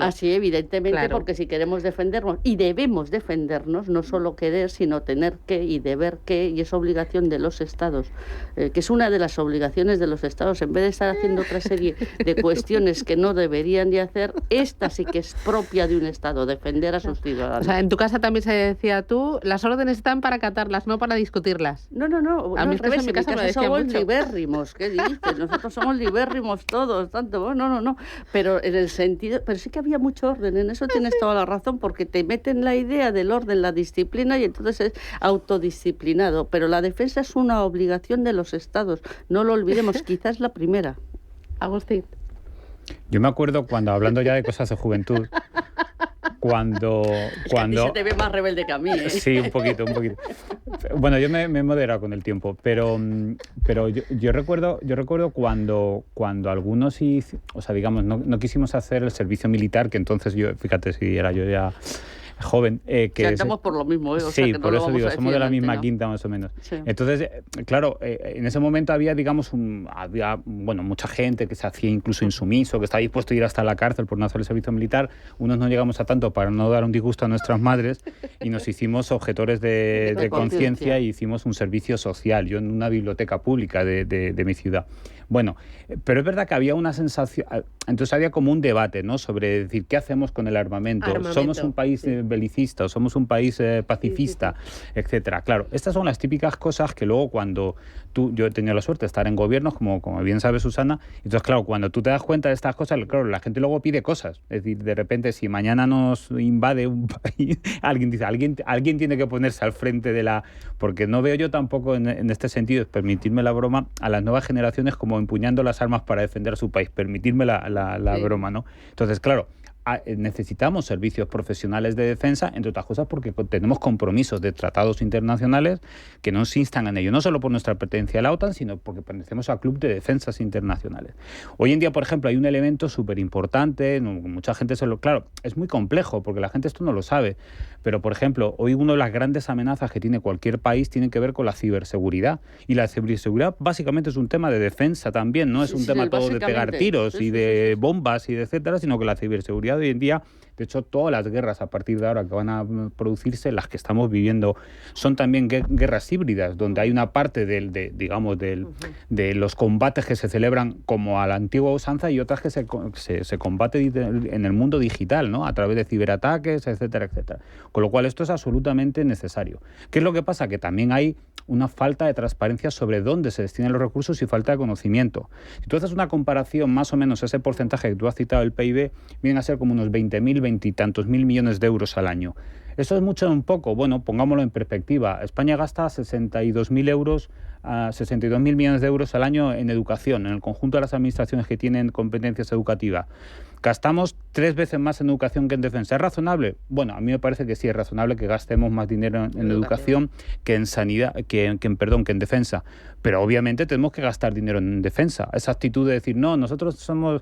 Así, evidentemente, claro. Porque si queremos defendernos, y debemos defendernos, no solo querer, sino tener que y deber que, y es obligación de los Estados, que es una de las obligaciones de los Estados, en vez de estar haciendo otra serie de cuestiones que no deberían de hacer, esta sí que es propia de un Estado, defender a sus ciudadanos.
O sea, en tu casa también se decía tú, las órdenes están para acatarlas, no para discutirlas.
No, a mí al revés, en mi casa somos libérrimos, ¿qué dices? Nosotros somos libérrimos todos, tanto, no, pero en el sentido, pero sí que había mucho orden, en eso tienes toda la razón, porque te meten la idea del orden, la disciplina, y entonces es autodisciplinado, pero la defensa es una obligación de los Estados, no lo olvidemos, quizás la primera.
Agustín.
Yo me acuerdo cuando, hablando ya de cosas de juventud, cuando
a ti se te ve más rebelde que a mí, ¿eh?
Sí, un poquito. Bueno, yo me he moderado con el tiempo, pero yo recuerdo cuando algunos, o sea, digamos, no quisimos hacer el servicio militar, que entonces yo, fíjate si era yo ya joven, que
andamos por lo mismo, ¿eh? O
sí,
sea, que no
por eso digo, somos de la misma
¿no?
quinta más o menos.
Sí.
Entonces, claro, en ese momento había, digamos, mucha gente que se hacía incluso insumiso, que estaba dispuesto a ir hasta la cárcel por no hacer el servicio militar. Unos no llegamos a tanto para no dar un disgusto a nuestras madres y nos hicimos objetores de conciencia y hicimos un servicio social, yo en una biblioteca pública de mi ciudad. Bueno, pero es verdad que había una sensación, entonces había como un debate, ¿no?, sobre decir, ¿qué hacemos con el armamento? ¿Somos un país belicista o somos un país pacifista, etcétera? Claro, estas son las típicas cosas que luego cuando yo he tenido la suerte de estar en gobiernos, como bien sabe Susana, entonces claro, cuando tú te das cuenta de estas cosas, claro, la gente luego pide cosas, es decir, de repente si mañana nos invade un país, alguien dice, alguien tiene que ponerse al frente de porque no veo yo tampoco en este sentido, permitirme la broma, a las nuevas generaciones como empuñando las armas para defender a su país, permitirme la broma, ¿no? Entonces, claro, necesitamos servicios profesionales de defensa, entre otras cosas porque tenemos compromisos de tratados internacionales que nos instan en ello, no solo por nuestra pertenencia a la OTAN, sino porque pertenecemos al Club de Defensas Internacionales. Hoy en día, por ejemplo, hay un elemento súper importante, mucha gente claro, es muy complejo porque la gente esto no lo sabe, pero por ejemplo, hoy una de las grandes amenazas que tiene cualquier país tiene que ver con la ciberseguridad, y la ciberseguridad básicamente es un tema de defensa también, no es un tema todo de pegar tiros y de bombas y de etcétera, sino que la ciberseguridad hoy en día, de hecho, todas las guerras a partir de ahora que van a producirse, las que estamos viviendo, son también guerras híbridas, donde hay una parte de los combates que se celebran como a la antigua usanza y otras que se combate en el mundo digital, ¿no?, a través de ciberataques, etcétera, etcétera. Con lo cual esto es absolutamente necesario. ¿Qué es lo que pasa? Que también hay una falta de transparencia sobre dónde se destinan los recursos y falta de conocimiento. Si tú haces una comparación, más o menos ese porcentaje que tú has citado, el PIB, viene a ser como unos 20.000, 20 y tantos mil millones de euros al año. ¿Eso es mucho o un poco? Bueno, pongámoslo en perspectiva. España gasta 62.000 millones de euros al año en educación, en el conjunto de las administraciones que tienen competencias educativas. Gastamos 3 veces más en educación que en defensa. ¿Es razonable? Bueno, a mí me parece que sí es razonable que gastemos más dinero en educación que en sanidad, que en defensa. Pero obviamente tenemos que gastar dinero en defensa. Esa actitud de decir, no, nosotros somos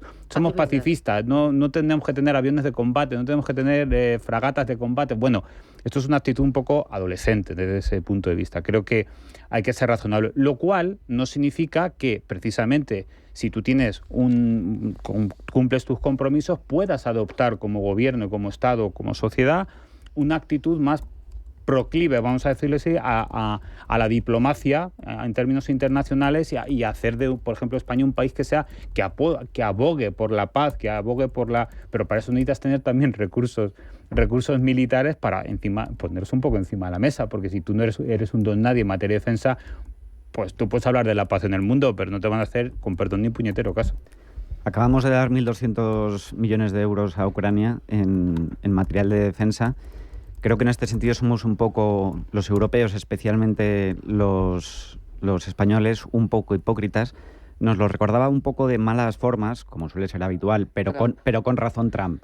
pacifistas, no tenemos que tener aviones de combate, no tenemos que tener fragatas de combate. Bueno, esto es una actitud un poco adolescente desde ese punto de vista. Creo que hay que ser razonable, lo cual no significa que precisamente si tú cumples tus compromisos, puedas adoptar como gobierno, como Estado, como sociedad, una actitud más proclive, vamos a decirlo así, a la diplomacia en términos internacionales y hacer de, por ejemplo, España un país que abogue por la paz, pero para eso necesitas tener también recursos militares para ponerse un poco encima de la mesa, porque si tú no eres un don nadie en materia de defensa, pues tú puedes hablar de la paz en el mundo, pero no te van a hacer, con perdón, ni puñetero caso.
Acabamos de dar 1.200 millones de euros a Ucrania en material de defensa. Creo que en este sentido somos un poco, los europeos, especialmente los españoles, un poco hipócritas. Nos lo recordaba un poco de malas formas, como suele ser habitual, pero con razón Trump,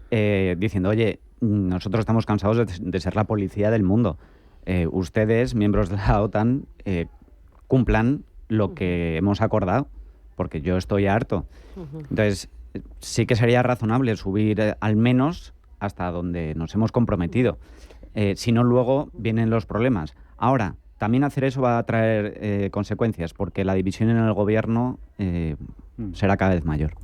diciendo, oye, nosotros estamos cansados de ser la policía del mundo. Ustedes, miembros de la OTAN, cumplan lo que hemos acordado, porque yo estoy harto. Entonces, sí que sería razonable subir al menos hasta donde nos hemos comprometido. Si no, luego vienen los problemas. Ahora, también hacer eso va a traer consecuencias, porque la división en el gobierno será cada vez mayor.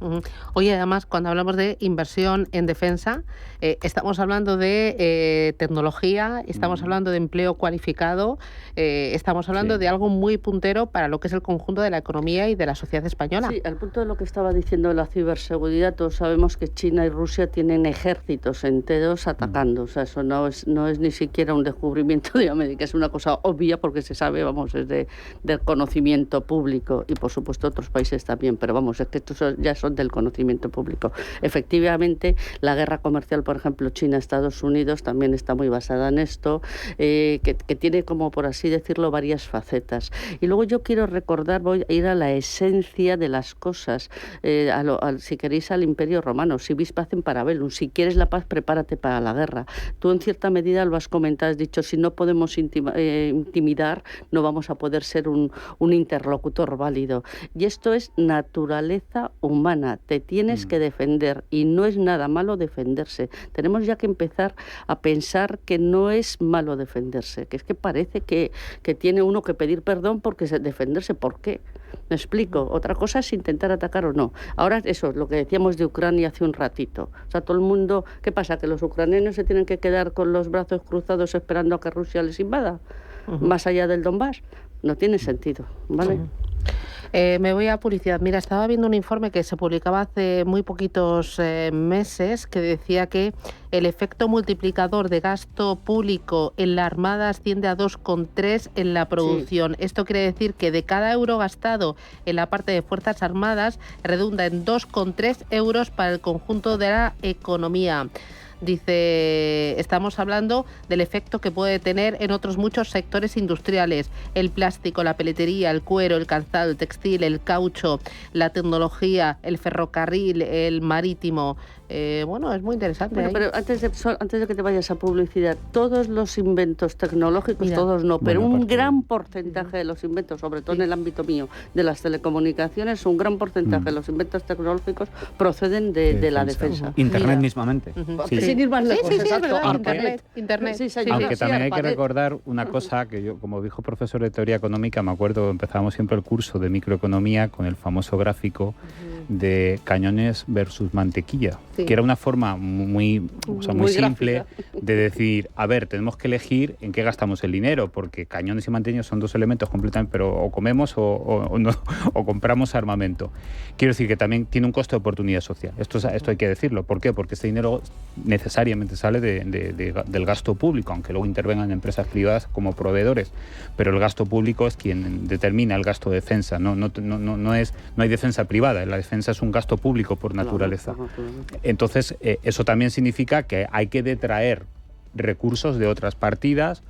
Oye, además, cuando hablamos de inversión en defensa, estamos hablando de tecnología, estamos hablando de empleo cualificado, estamos hablando de algo muy puntero para lo que es el conjunto de la economía y de la sociedad española.
Sí, al punto de lo que estaba diciendo de la ciberseguridad, todos sabemos que China y Rusia tienen ejércitos enteros atacando. O sea, eso no es ni siquiera un descubrimiento de América, es una cosa obvia porque se sabe, vamos, es del conocimiento público y por supuesto otros países también, pero vamos, es que estos ya son del conocimiento público. Efectivamente, la guerra comercial, por ejemplo, China-Estados Unidos también está muy basada en esto, que tiene, como por así decirlo, varias facetas. Y luego yo quiero recordar, voy a ir a la esencia de las cosas, si queréis al Imperio Romano, si vis pacem para bellum, si quieres la paz, prepárate para la guerra. Tú en cierta medida lo has comentado, has dicho, si no podemos intimidar, no vamos a poder ser un interlocutor válido. Y esto es naturaleza humana, te tienes que defender y no es nada malo defenderse. Tenemos ya que empezar a pensar que no es malo defenderse, que es que parece que tiene uno que pedir perdón porque defenderse, ¿por qué? Me explico. Otra cosa es intentar atacar o no. Ahora eso, lo que decíamos de Ucrania hace un ratito. O sea, todo el mundo, ¿qué pasa? ¿Que los ucranianos se tienen que quedar con los brazos cruzados esperando a que Rusia les invada? Más allá del Donbass. No tiene sentido, ¿vale?
Me voy a publicidad. Mira, estaba viendo un informe que se publicaba hace muy poquitos meses que decía que el efecto multiplicador de gasto público en la Armada asciende a 2,3 en la producción. Sí. Esto quiere decir que de cada euro gastado en la parte de Fuerzas Armadas redunda en 2,3 euros para el conjunto de la economía. Dice, estamos hablando del efecto que puede tener en otros muchos sectores industriales, el plástico, la peletería, el cuero, el calzado, el textil, el caucho, la tecnología, el ferrocarril, el marítimo. Bueno, es muy interesante.
Bueno, pero antes de que te vayas a publicidad, todos los inventos tecnológicos, todos no, pero un gran porcentaje de los inventos, sobre todo en el ámbito mío, de las telecomunicaciones, un gran porcentaje de los inventos tecnológicos proceden de la defensa.
Internet mismamente.
Sin ir más lejos,
Internet.
Aunque también hay que recordar una cosa que yo, como dijo profesor de teoría económica, me acuerdo, empezábamos siempre el curso de microeconomía con el famoso gráfico de cañones versus mantequilla, que era una forma muy simple de decir, a ver, tenemos que elegir en qué gastamos el dinero, porque cañones y mantequilla son dos elementos completamente, pero o comemos o compramos armamento. Quiero decir que también tiene un costo de oportunidad social. Esto hay que decirlo. ¿Por qué? Porque este dinero necesariamente sale del gasto público, aunque luego intervengan empresas privadas como proveedores, pero el gasto público es quien determina el gasto de defensa. No hay defensa privada, la defensa es un gasto público por naturaleza. Entonces, eso también significa que hay que detraer recursos de otras partidas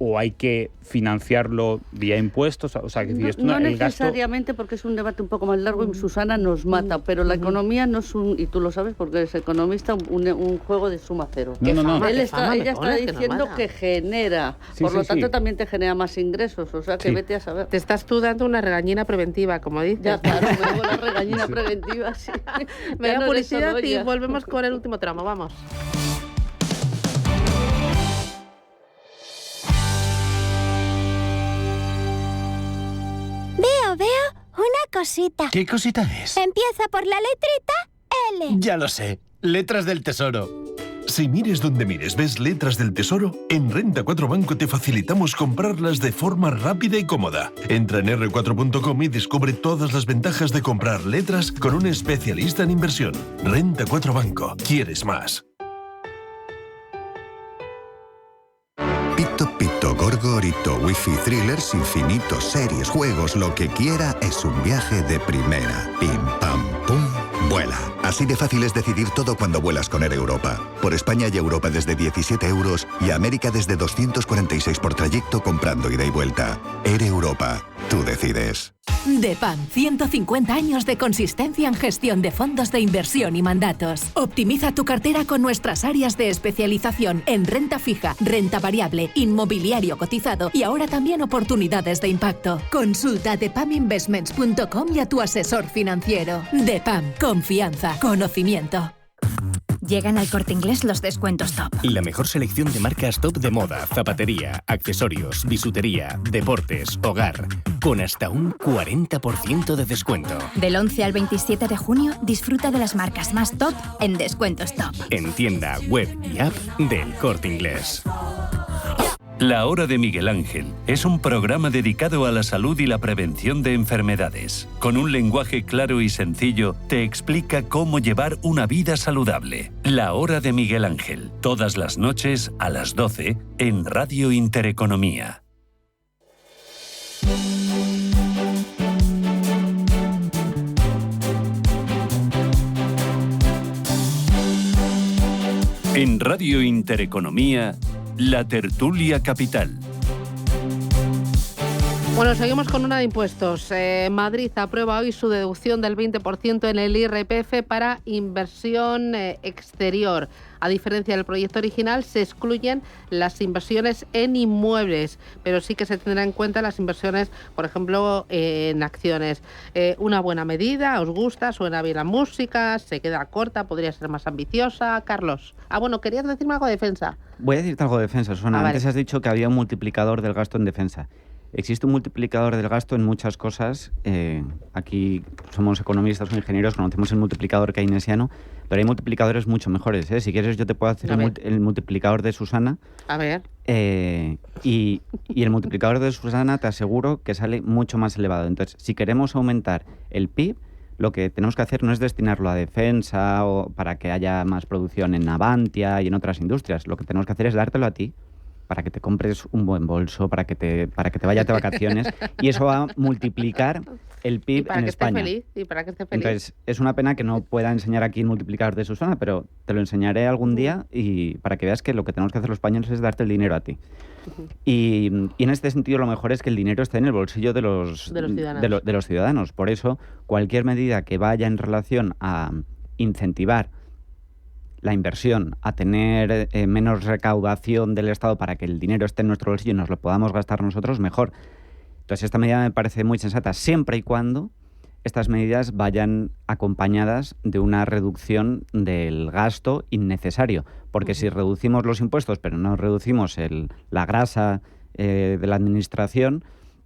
o hay que financiarlo vía impuestos. O sea, que
no necesariamente, porque es un debate un poco más largo y Susana nos mata, pero la economía no es y tú lo sabes porque eres economista, un juego de suma cero. Ella está diciendo que genera, por lo tanto también te genera más ingresos, o sea que vete a saber.
Te estás tú dando una regañina preventiva, como dices.
Ya, claro, me hago la regañina preventiva, sí.
Vea publicidad y volvemos con el último tramo, vamos.
Veo una cosita.
¿Qué cosita es?
Empieza por la letrita L.
Ya lo sé. Letras del Tesoro.
Si mires donde mires, ves letras del Tesoro, en Renta 4 Banco te facilitamos comprarlas de forma rápida y cómoda. Entra en r4.com y descubre todas las ventajas de comprar letras con un especialista en inversión. Renta 4 Banco. ¿Quieres más?
Pito, Gorgorito, Wi-Fi, thrillers, infinitos, series, juegos, lo que quiera, es un viaje de primera. Pim, pam, pum, vuela. Así de fácil es decidir todo cuando vuelas con Air Europa. Por España y Europa desde 17 euros y América desde 246 por trayecto comprando ida y vuelta. Air Europa. Tú decides.
DEPAM, 150 años de consistencia en gestión de fondos de inversión y mandatos. Optimiza tu cartera con nuestras áreas de especialización en renta fija, renta variable, inmobiliario cotizado y ahora también oportunidades de impacto. Consulta depaminvestments.com y a tu asesor financiero. DEPAM, confianza, conocimiento.
Llegan al Corte Inglés los descuentos top.
La mejor selección de marcas top de moda, zapatería, accesorios, bisutería, deportes, hogar, con hasta un 40% de descuento.
Del 11 al 27 de junio, disfruta de las marcas más top en descuentos top.
En tienda, web y app del Corte Inglés.
La Hora de Miguel Ángel es un programa dedicado a la salud y la prevención de enfermedades. Con un lenguaje claro y sencillo, te explica cómo llevar una vida saludable. La Hora de Miguel Ángel, todas las noches a las 12 en Radio Intereconomía. En Radio Intereconomía, La Tertulia Capital.
Bueno, seguimos con una de impuestos. Madrid aprueba hoy su deducción del 20% en el IRPF para inversión exterior. A diferencia del proyecto original, se excluyen las inversiones en inmuebles, pero sí que se tendrán en cuenta las inversiones, por ejemplo, en acciones. Una buena medida, ¿os gusta? ¿Suena bien la música? ¿Se queda corta? ¿Podría ser más ambiciosa? Carlos. Bueno, ¿querías decirme algo de defensa?
Voy a decirte algo de defensa, Susana.
Vale.
Antes has dicho que había un multiplicador del gasto en defensa. Existe un multiplicador del gasto en muchas cosas. Aquí somos economistas o ingenieros, conocemos el multiplicador keynesiano, pero hay multiplicadores mucho mejores. Si quieres, yo te puedo hacer el multiplicador de Susana.
A ver.
Y el multiplicador de Susana te aseguro que sale mucho más elevado. Entonces, si queremos aumentar el PIB, lo que tenemos que hacer no es destinarlo a defensa o para que haya más producción en Navantia y en otras industrias. Lo que tenemos que hacer es dártelo a ti, para que te compres un buen bolso, para que te vayas de vacaciones, y eso va a multiplicar el PIB en España.
Y para que esté feliz.
Entonces, es una pena que no pueda enseñar aquí el multiplicador de Susana, pero te lo enseñaré algún día y para que veas que lo que tenemos que hacer los españoles es darte el dinero a ti. Y en este sentido lo mejor es que el dinero esté en el bolsillo de los ciudadanos. Por eso, cualquier medida que vaya en relación a incentivar la inversión, a tener menos recaudación del Estado para que el dinero esté en nuestro bolsillo y nos lo podamos gastar nosotros, mejor. Entonces, esta medida me parece muy sensata, siempre y cuando estas medidas vayan acompañadas de una reducción del gasto innecesario. Porque si reducimos los impuestos, pero no reducimos la grasa de la administración,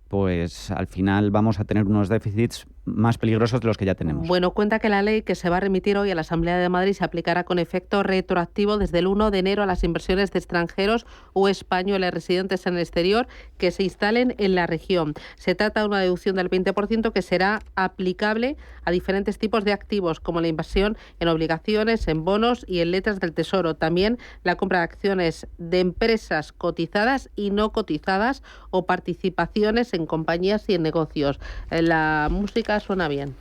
pues al final vamos a tener unos déficits más peligrosos de los que ya tenemos.
Bueno, cuenta que la ley que se va a remitir hoy a la Asamblea de Madrid se aplicará con efecto retroactivo desde el 1 de enero a las inversiones de extranjeros o españoles residentes en el exterior que se instalen en la región. Se trata de una deducción del 20% que será aplicable a diferentes tipos de activos, como la inversión en obligaciones, en bonos y en letras del Tesoro. También la compra de acciones de empresas cotizadas y no cotizadas o participaciones en compañías y en negocios. La música suena bien.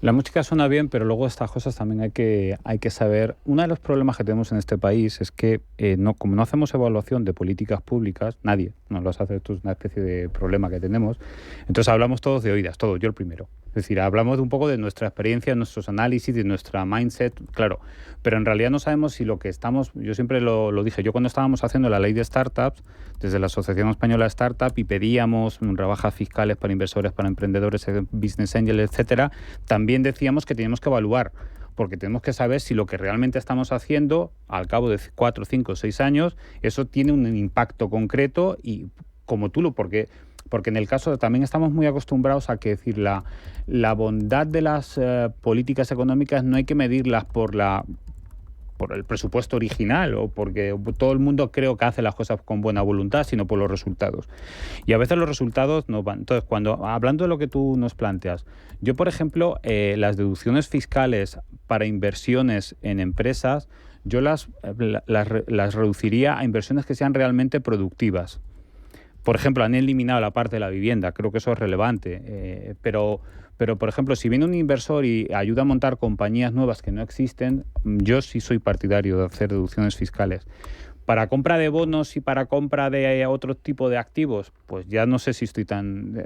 La música suena bien, pero luego estas cosas también hay que saber. Uno de los problemas que tenemos en este país es que como no hacemos evaluación de políticas públicas, nadie nos las hace, esto es una especie de problema que tenemos, entonces hablamos todos de oídas, yo el primero. Es decir, hablamos un poco de nuestra experiencia, nuestros análisis, de nuestra mindset, claro, pero en realidad no sabemos si lo que estamos, yo siempre lo dije, yo cuando estábamos haciendo la ley de startups, desde la Asociación Española de Startup, y pedíamos rebajas fiscales para inversores, para emprendedores, business angels, etcétera, también decíamos que teníamos que evaluar, porque tenemos que saber si lo que realmente estamos haciendo, al cabo de 4, 5, 6 años, eso tiene un impacto concreto y porque en el caso también estamos muy acostumbrados a que decir la bondad de las políticas económicas no hay que medirlas por el presupuesto original o porque todo el mundo creo que hace las cosas con buena voluntad, sino por los resultados. Y a veces los resultados no van. Entonces, hablando de lo que tú nos planteas, yo, por ejemplo, las deducciones fiscales para inversiones en empresas, yo las reduciría a inversiones que sean realmente productivas. Por ejemplo, han eliminado la parte de la vivienda, creo que eso es relevante, pero por ejemplo, si viene un inversor y ayuda a montar compañías nuevas que no existen, yo sí soy partidario de hacer deducciones fiscales. Para compra de bonos y para compra de otro tipo de activos, pues ya no sé si estoy tan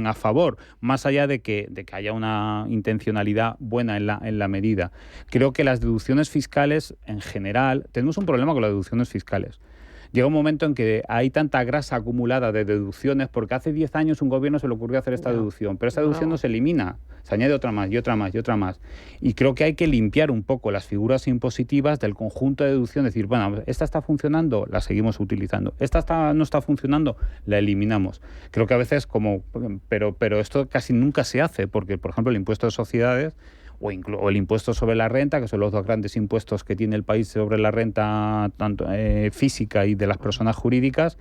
a favor, más allá de que haya una intencionalidad buena en la medida. Creo que las deducciones fiscales, en general, tenemos un problema con las deducciones fiscales. Llega un momento en que hay tanta grasa acumulada de deducciones, porque hace 10 años un gobierno se le ocurrió hacer esta deducción, pero esta deducción no se elimina, se añade otra más y otra más y otra más. Y creo que hay que limpiar un poco las figuras impositivas del conjunto de deducciones, decir, bueno, esta está funcionando, la seguimos utilizando, esta no está funcionando, la eliminamos. Creo que a veces pero esto casi nunca se hace, porque por ejemplo el impuesto de sociedades o el impuesto sobre la renta, que son los dos grandes impuestos que tiene el país sobre la renta tanto física y de las personas jurídicas,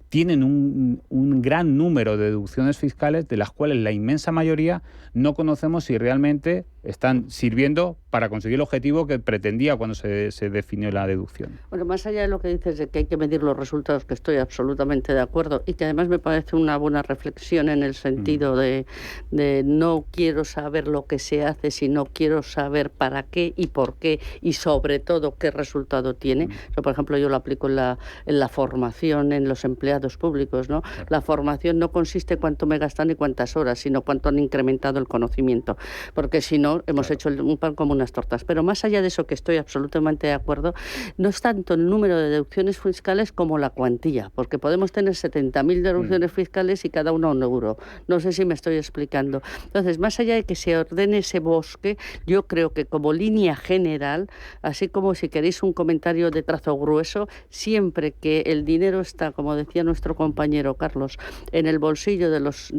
tienen un gran número de deducciones fiscales de las cuales la inmensa mayoría no conocemos si realmente están sirviendo para conseguir el objetivo que pretendía cuando se definió la deducción.
Bueno, más allá de lo que dices de que hay que medir los resultados, que estoy absolutamente de acuerdo, y que además me parece una buena reflexión en el sentido de no quiero saber lo que se hace, sino quiero saber para qué y por qué, y sobre todo qué resultado tiene. Por ejemplo, yo lo aplico en la formación, en los empleados públicos, ¿no? Claro. La formación no consiste en cuánto me gastan y cuántas horas, sino cuánto han incrementado el conocimiento, porque si no, hemos hecho un pan como unas tortas. Pero más allá de eso, que estoy absolutamente de acuerdo, no es tanto el número de deducciones fiscales como la cuantía, porque podemos tener 70.000 deducciones fiscales y cada una €1. No sé si me estoy explicando. Entonces, más allá de que se ordene ese bosque, yo creo que como línea general, así como si queréis un comentario de trazo grueso, siempre que el dinero está, como decía nuestro compañero Carlos, en el bolsillo de los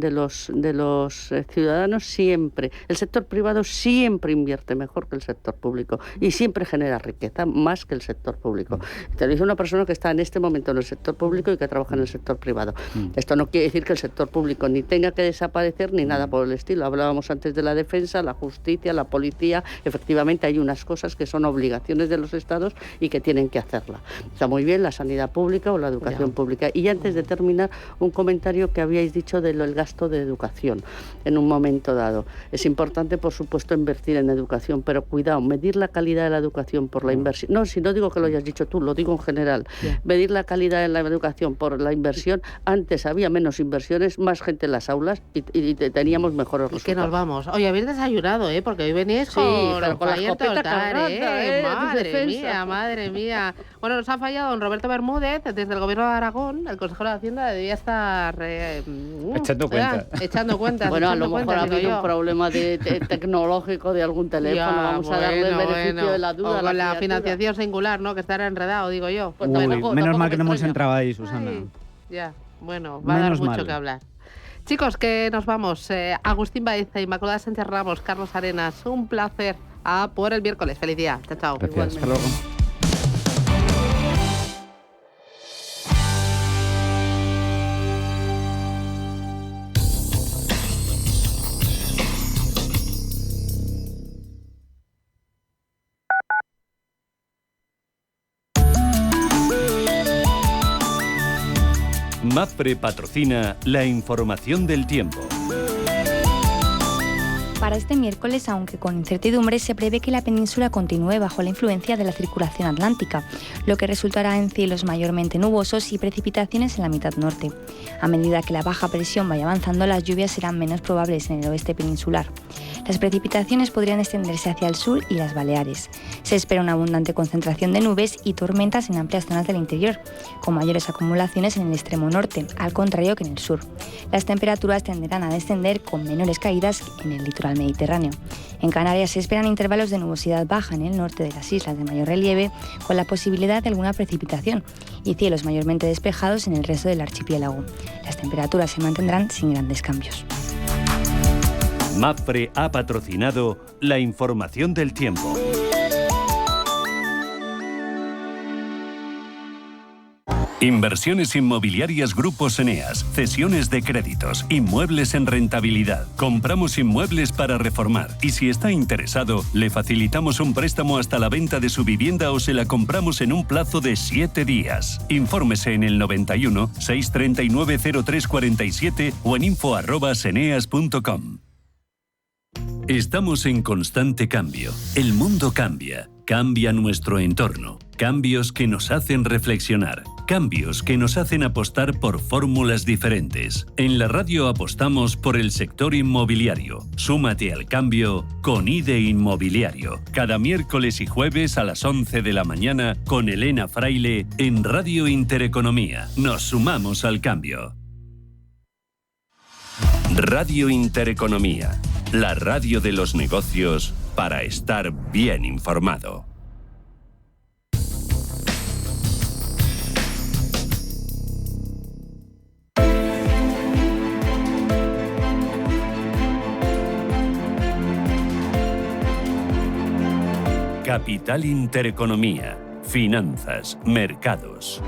ciudadanos, siempre, el sector privado siempre invierte mejor que el sector público y siempre genera riqueza más que el sector público. Te lo dice una persona que está en este momento en el sector público y que trabaja en el sector privado. Esto no quiere decir que el sector público ni tenga que desaparecer ni nada por el estilo. Hablábamos antes de la defensa, la justicia, la policía. Efectivamente hay unas cosas que son obligaciones de los estados y que tienen que hacerla. Está muy bien la sanidad pública o la educación pública. Y antes de terminar, un comentario que habíais dicho del gasto de educación en un momento dado. Es importante, por supuesto, invertir en educación, pero cuidado, medir la calidad de la educación por la inversión. No, si no digo que lo hayas dicho tú, lo digo en general. Medir la calidad de la educación por la inversión. Antes había menos inversiones, más gente en las aulas y teníamos mejores resultados.
¿Y qué nos vamos? Oye, habéis desayunado, porque hoy venís con la escopeta cargada, madre mía. Bueno, nos ha fallado don Roberto Bermúdez, desde el Gobierno de Aragón, el consejero de Hacienda debía estar echando cuentas.
Bueno, a lo mejor ha habido un problema tecnológico de algún teléfono, vamos a darle el beneficio de la duda.
O con la financiación singular, ¿no? Que estará enredado, digo yo.
Pues menos mal que no hemos entrado ahí, Susana.
Ya, bueno, va a dar mucho que hablar. Chicos, que nos vamos. Agustín Baeza, Inmaculada Sánchez Ramos, Carlos Arenas, un placer. A por el miércoles. Feliz día. Chao, chao.
Gracias. Hasta luego.
MAPFRE patrocina la información del tiempo.
Para este miércoles, aunque con incertidumbre, se prevé que la península continúe bajo la influencia de la circulación atlántica, lo que resultará en cielos mayormente nubosos y precipitaciones en la mitad norte. A medida que la baja presión vaya avanzando, las lluvias serán menos probables en el oeste peninsular. Las precipitaciones podrían extenderse hacia el sur y las Baleares. Se espera una abundante concentración de nubes y tormentas en amplias zonas del interior, con mayores acumulaciones en el extremo norte, al contrario que en el sur. Las temperaturas tenderán a descender con menores caídas en el litoral mediterráneo. En Canarias se esperan intervalos de nubosidad baja en el norte de las islas de mayor relieve, con la posibilidad de alguna precipitación, y cielos mayormente despejados en el resto del archipiélago. Las temperaturas se mantendrán sin grandes cambios.
MAPFRE ha patrocinado la información del tiempo. Inversiones inmobiliarias Grupos Eneas, cesiones de créditos, inmuebles en rentabilidad. Compramos inmuebles para reformar y si está interesado, le facilitamos un préstamo hasta la venta de su vivienda o se la compramos en un plazo de 7 días. Infórmese en el 91 639 0347 o en info@eneas.com. Estamos en constante cambio. El mundo cambia. Cambia nuestro entorno. Cambios que nos hacen reflexionar. Cambios que nos hacen apostar por fórmulas diferentes. En la radio apostamos por el sector inmobiliario. Súmate al cambio con IDE Inmobiliario. Cada miércoles y jueves a las 11 de la mañana con Elena Fraile en Radio Intereconomía. Nos sumamos al cambio. Radio Intereconomía. La radio de los negocios para estar bien informado. Capital Intereconomía. Finanzas, mercados.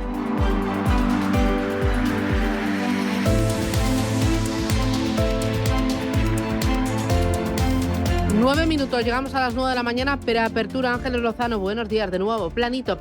9 minutos, llegamos a las 9 de la mañana, preapertura. Ángeles Lozano, buenos días de nuevo. Planito.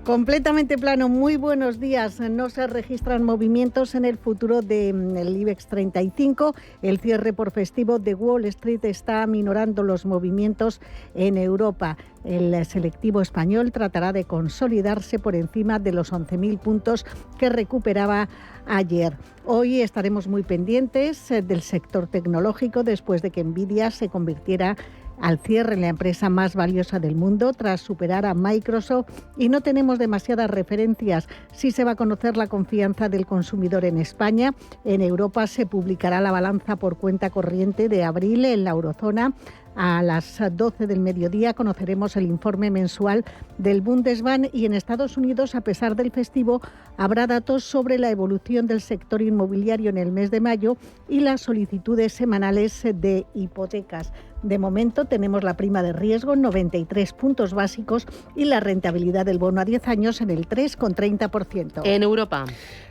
Completamente plano, muy buenos días. No se registran movimientos en el futuro del IBEX 35. El cierre por festivo de Wall Street está aminorando los movimientos en Europa. El selectivo español tratará de consolidarse por encima de los 11.000 puntos que recuperaba ayer. Hoy estaremos muy pendientes del sector tecnológico después de que Nvidia se convirtiera al cierre en la empresa más valiosa del mundo tras superar a Microsoft y no tenemos demasiadas referencias. Sí se va a conocer la confianza del consumidor en España. En Europa se publicará la balanza por cuenta corriente de abril en la eurozona. A las 12 del mediodía conoceremos el informe mensual del Bundesbank y en Estados Unidos, a pesar del festivo, habrá datos sobre la evolución del sector inmobiliario en el mes de mayo y las solicitudes semanales de hipotecas. De momento tenemos la prima de riesgo en 93 puntos básicos y la rentabilidad del bono a 10 años en el 3,30%.
En Europa.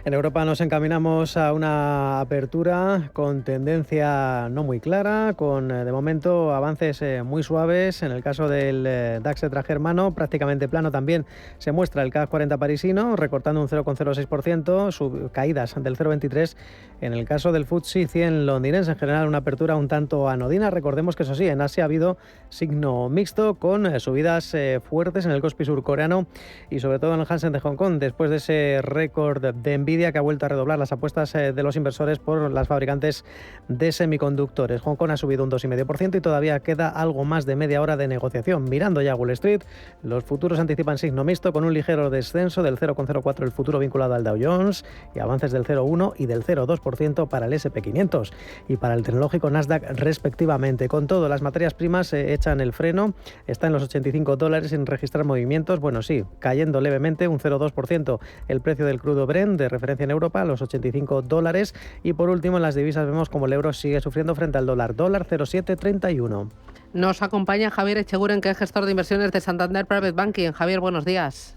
En Europa nos encaminamos a una apertura con tendencia no muy clara, con de momento avances muy suaves. En el caso del DAX extragermano, prácticamente plano también se muestra el CAC 40 parisino, recortando un 0,06%, caídas del 0,23%. En el caso del FTSE 100 londinense, en general una apertura un tanto anodina. Recordemos que eso sí, en Asia ha habido signo mixto con subidas fuertes en el Kospi surcoreano y sobre todo en el Hansen de Hong Kong, después de ese récord de Nvidia que ha vuelto a redoblar las apuestas de los inversores por las fabricantes de semiconductores. Hong Kong ha subido un 2,5% y todavía queda algo más de media hora de negociación. Mirando ya Wall Street, los futuros anticipan signo mixto con un ligero descenso del 0,04 el futuro vinculado al Dow Jones y avances del 0,1 y del 0,2% para el S&P 500 y para el tecnológico Nasdaq respectivamente. Con todo, las materias primas echan el freno, está en los $85 sin registrar movimientos, bueno sí, cayendo levemente un 0,2% el precio del crudo Brent de referencia en Europa, los $85, y por último en las divisas vemos como el euro sigue sufriendo frente al dólar 0,731.
Nos acompaña Javier Echeguren, que es gestor de inversiones de Santander Private Banking. Javier, buenos días.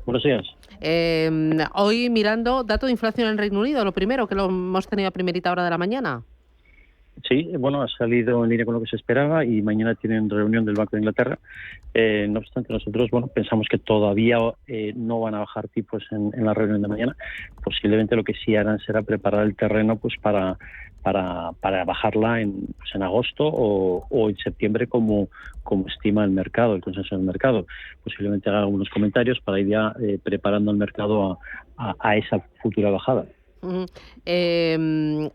Buenos días.
Hoy mirando dato de inflación en Reino Unido, lo primero que lo hemos tenido a primerita hora de la mañana.
Sí, bueno, ha salido en línea con lo que se esperaba y mañana tienen reunión del Banco de Inglaterra. No obstante, nosotros pensamos que todavía no van a bajar tipos en la reunión de mañana. Posiblemente lo que sí harán será preparar el terreno pues para bajarla en agosto o en septiembre como estima el mercado, el consenso del mercado. Posiblemente haga algunos comentarios para ir ya preparando el mercado a esa futura bajada.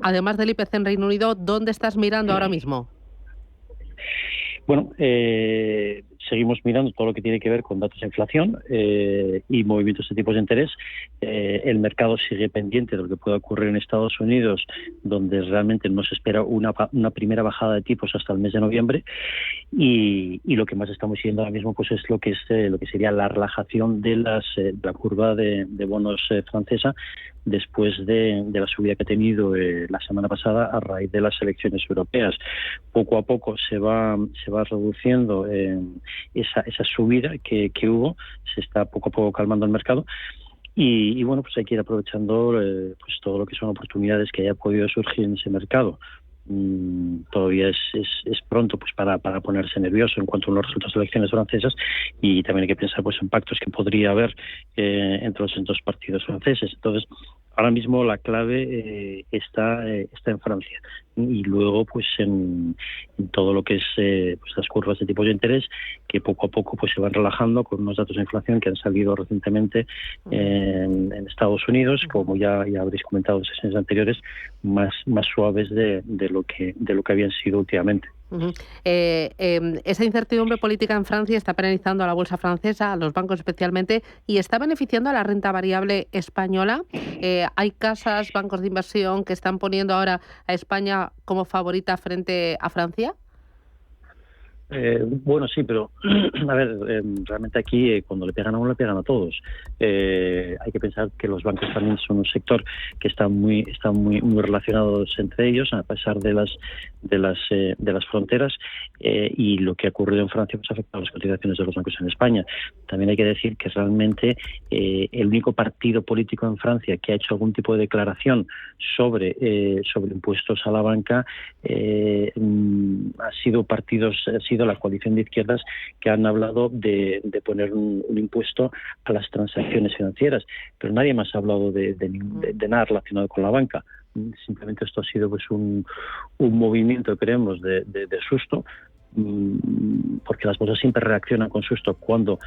Además del IPC en Reino Unido, ¿dónde estás mirando ahora mismo?
Bueno, seguimos mirando todo lo que tiene que ver con datos de inflación y movimientos de tipos de interés. El mercado sigue pendiente de lo que pueda ocurrir en Estados Unidos, donde realmente no se espera una primera bajada de tipos hasta el mes de noviembre. Y lo que más estamos siguiendo ahora mismo pues es lo que sería la relajación de la curva de bonos francesa después de la subida que ha tenido la semana pasada a raíz de las elecciones europeas. Poco a poco se va reduciendo esa subida que hubo, se está poco a poco calmando el mercado. Y bueno, pues hay que ir aprovechando pues todo lo que son oportunidades que haya podido surgir en ese mercado. Todavía es pronto pues para ponerse nervioso en cuanto a los resultados de elecciones francesas, y también hay que pensar pues en pactos que podría haber entre los dos partidos franceses. Entonces, ahora mismo la clave está en Francia, y luego pues en todo lo que es pues las curvas de tipos de interés, que poco a poco pues se van relajando con unos datos de inflación que han salido recientemente en Estados Unidos, como ya habréis comentado en sesiones anteriores, más suaves de lo que habían sido últimamente.
Esa incertidumbre política en Francia está penalizando a la bolsa francesa, a los bancos especialmente, y está beneficiando a la renta variable española. Hay casas, bancos de inversión que están poniendo ahora a España como favorita frente a Francia.
Bueno, sí, pero a ver, realmente aquí cuando le pegan a uno le pegan a todos. Hay que pensar que los bancos también son un sector que están muy relacionados entre ellos, a pesar de las fronteras, y lo que ha ocurrido en Francia pues afecta a las cotizaciones de los bancos en España. También hay que decir que realmente el único partido político en Francia que ha hecho algún tipo de declaración sobre impuestos a la banca ha sido la coalición de izquierdas, que han hablado de poner un impuesto a las transacciones financieras, pero nadie más ha hablado de nada relacionado con la banca. Simplemente esto ha sido pues un movimiento, creemos, de susto, porque las bolsas siempre reaccionan con susto cuando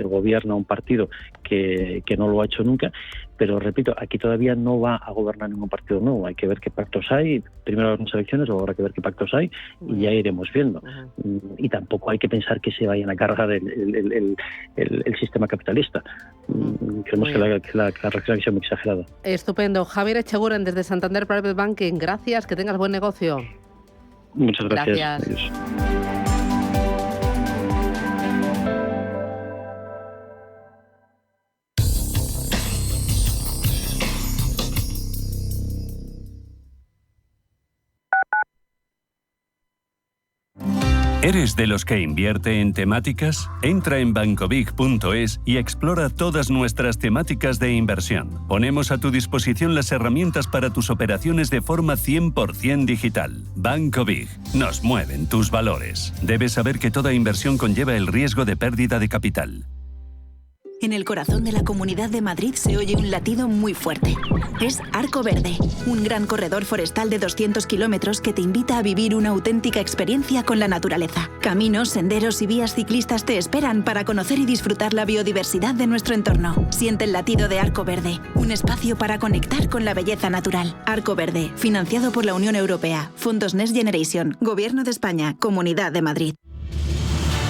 gobierna un partido que no lo ha hecho nunca. Pero repito, aquí todavía no va a gobernar ningún partido nuevo. Hay que ver qué pactos hay. Primero las elecciones, luego habrá que ver qué pactos hay, y ya iremos viendo. Y tampoco hay que pensar que se vayan a cargar el sistema capitalista. Creemos que la reacción es muy exagerada.
Estupendo. Javier Echeguren, desde Santander Private Banking. Gracias, que tengas buen negocio.
Muchas gracias.
Gracias.
¿Eres de los que invierte en temáticas? Entra en bancobig.es y explora todas nuestras temáticas de inversión. Ponemos a tu disposición las herramientas para tus operaciones de forma 100% digital. Banco Big. Nos mueven tus valores. Debes saber que toda inversión conlleva el riesgo de pérdida de capital.
En el corazón de la Comunidad de Madrid se oye un latido muy fuerte. Es Arco Verde, un gran corredor forestal de 200 kilómetros que te invita a vivir una auténtica experiencia con la naturaleza. Caminos, senderos y vías ciclistas te esperan para conocer y disfrutar la biodiversidad de nuestro entorno. Siente el latido de Arco Verde, un espacio para conectar con la belleza natural. Arco Verde, financiado por la Unión Europea, Fondos Next Generation, Gobierno de España, Comunidad de Madrid.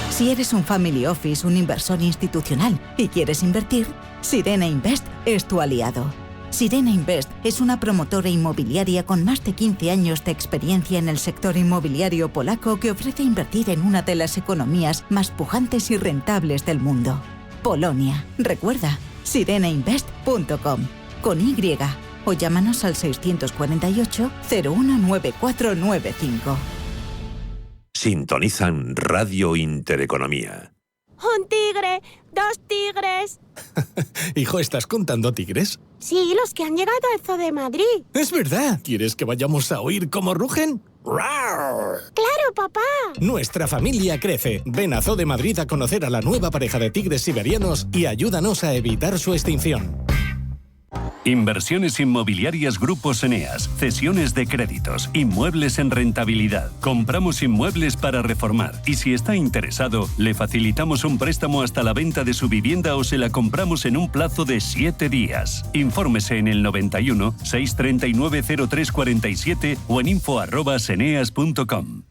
Si eres un family office, un inversor institucional y quieres invertir, Sirena Invest es tu aliado. Sirena Invest es una promotora inmobiliaria con más de 15 años de experiencia en el sector inmobiliario polaco que ofrece invertir en una de las economías más pujantes y rentables del mundo. Polonia. Recuerda, sirenainvest.com con Y o llámanos al 648 019495.
Sintonizan Radio Intereconomía.
¡Un tigre! ¡Dos tigres!
Hijo, ¿estás contando tigres?
Sí, los que han llegado al Zoo de Madrid.
Es verdad. ¿Quieres que vayamos a oír cómo rugen?
¡Claro, papá!
Nuestra familia crece. Ven a Zoo de Madrid a conocer a la nueva pareja de tigres siberianos y ayúdanos a evitar su extinción.
Inversiones inmobiliarias Grupos Eneas, cesiones de créditos, inmuebles en rentabilidad. Compramos inmuebles para reformar y si está interesado, le facilitamos un préstamo hasta la venta de su vivienda o se la compramos en un plazo de 7 días. Infórmese en el 91 639 0347 o en info@eneas.com.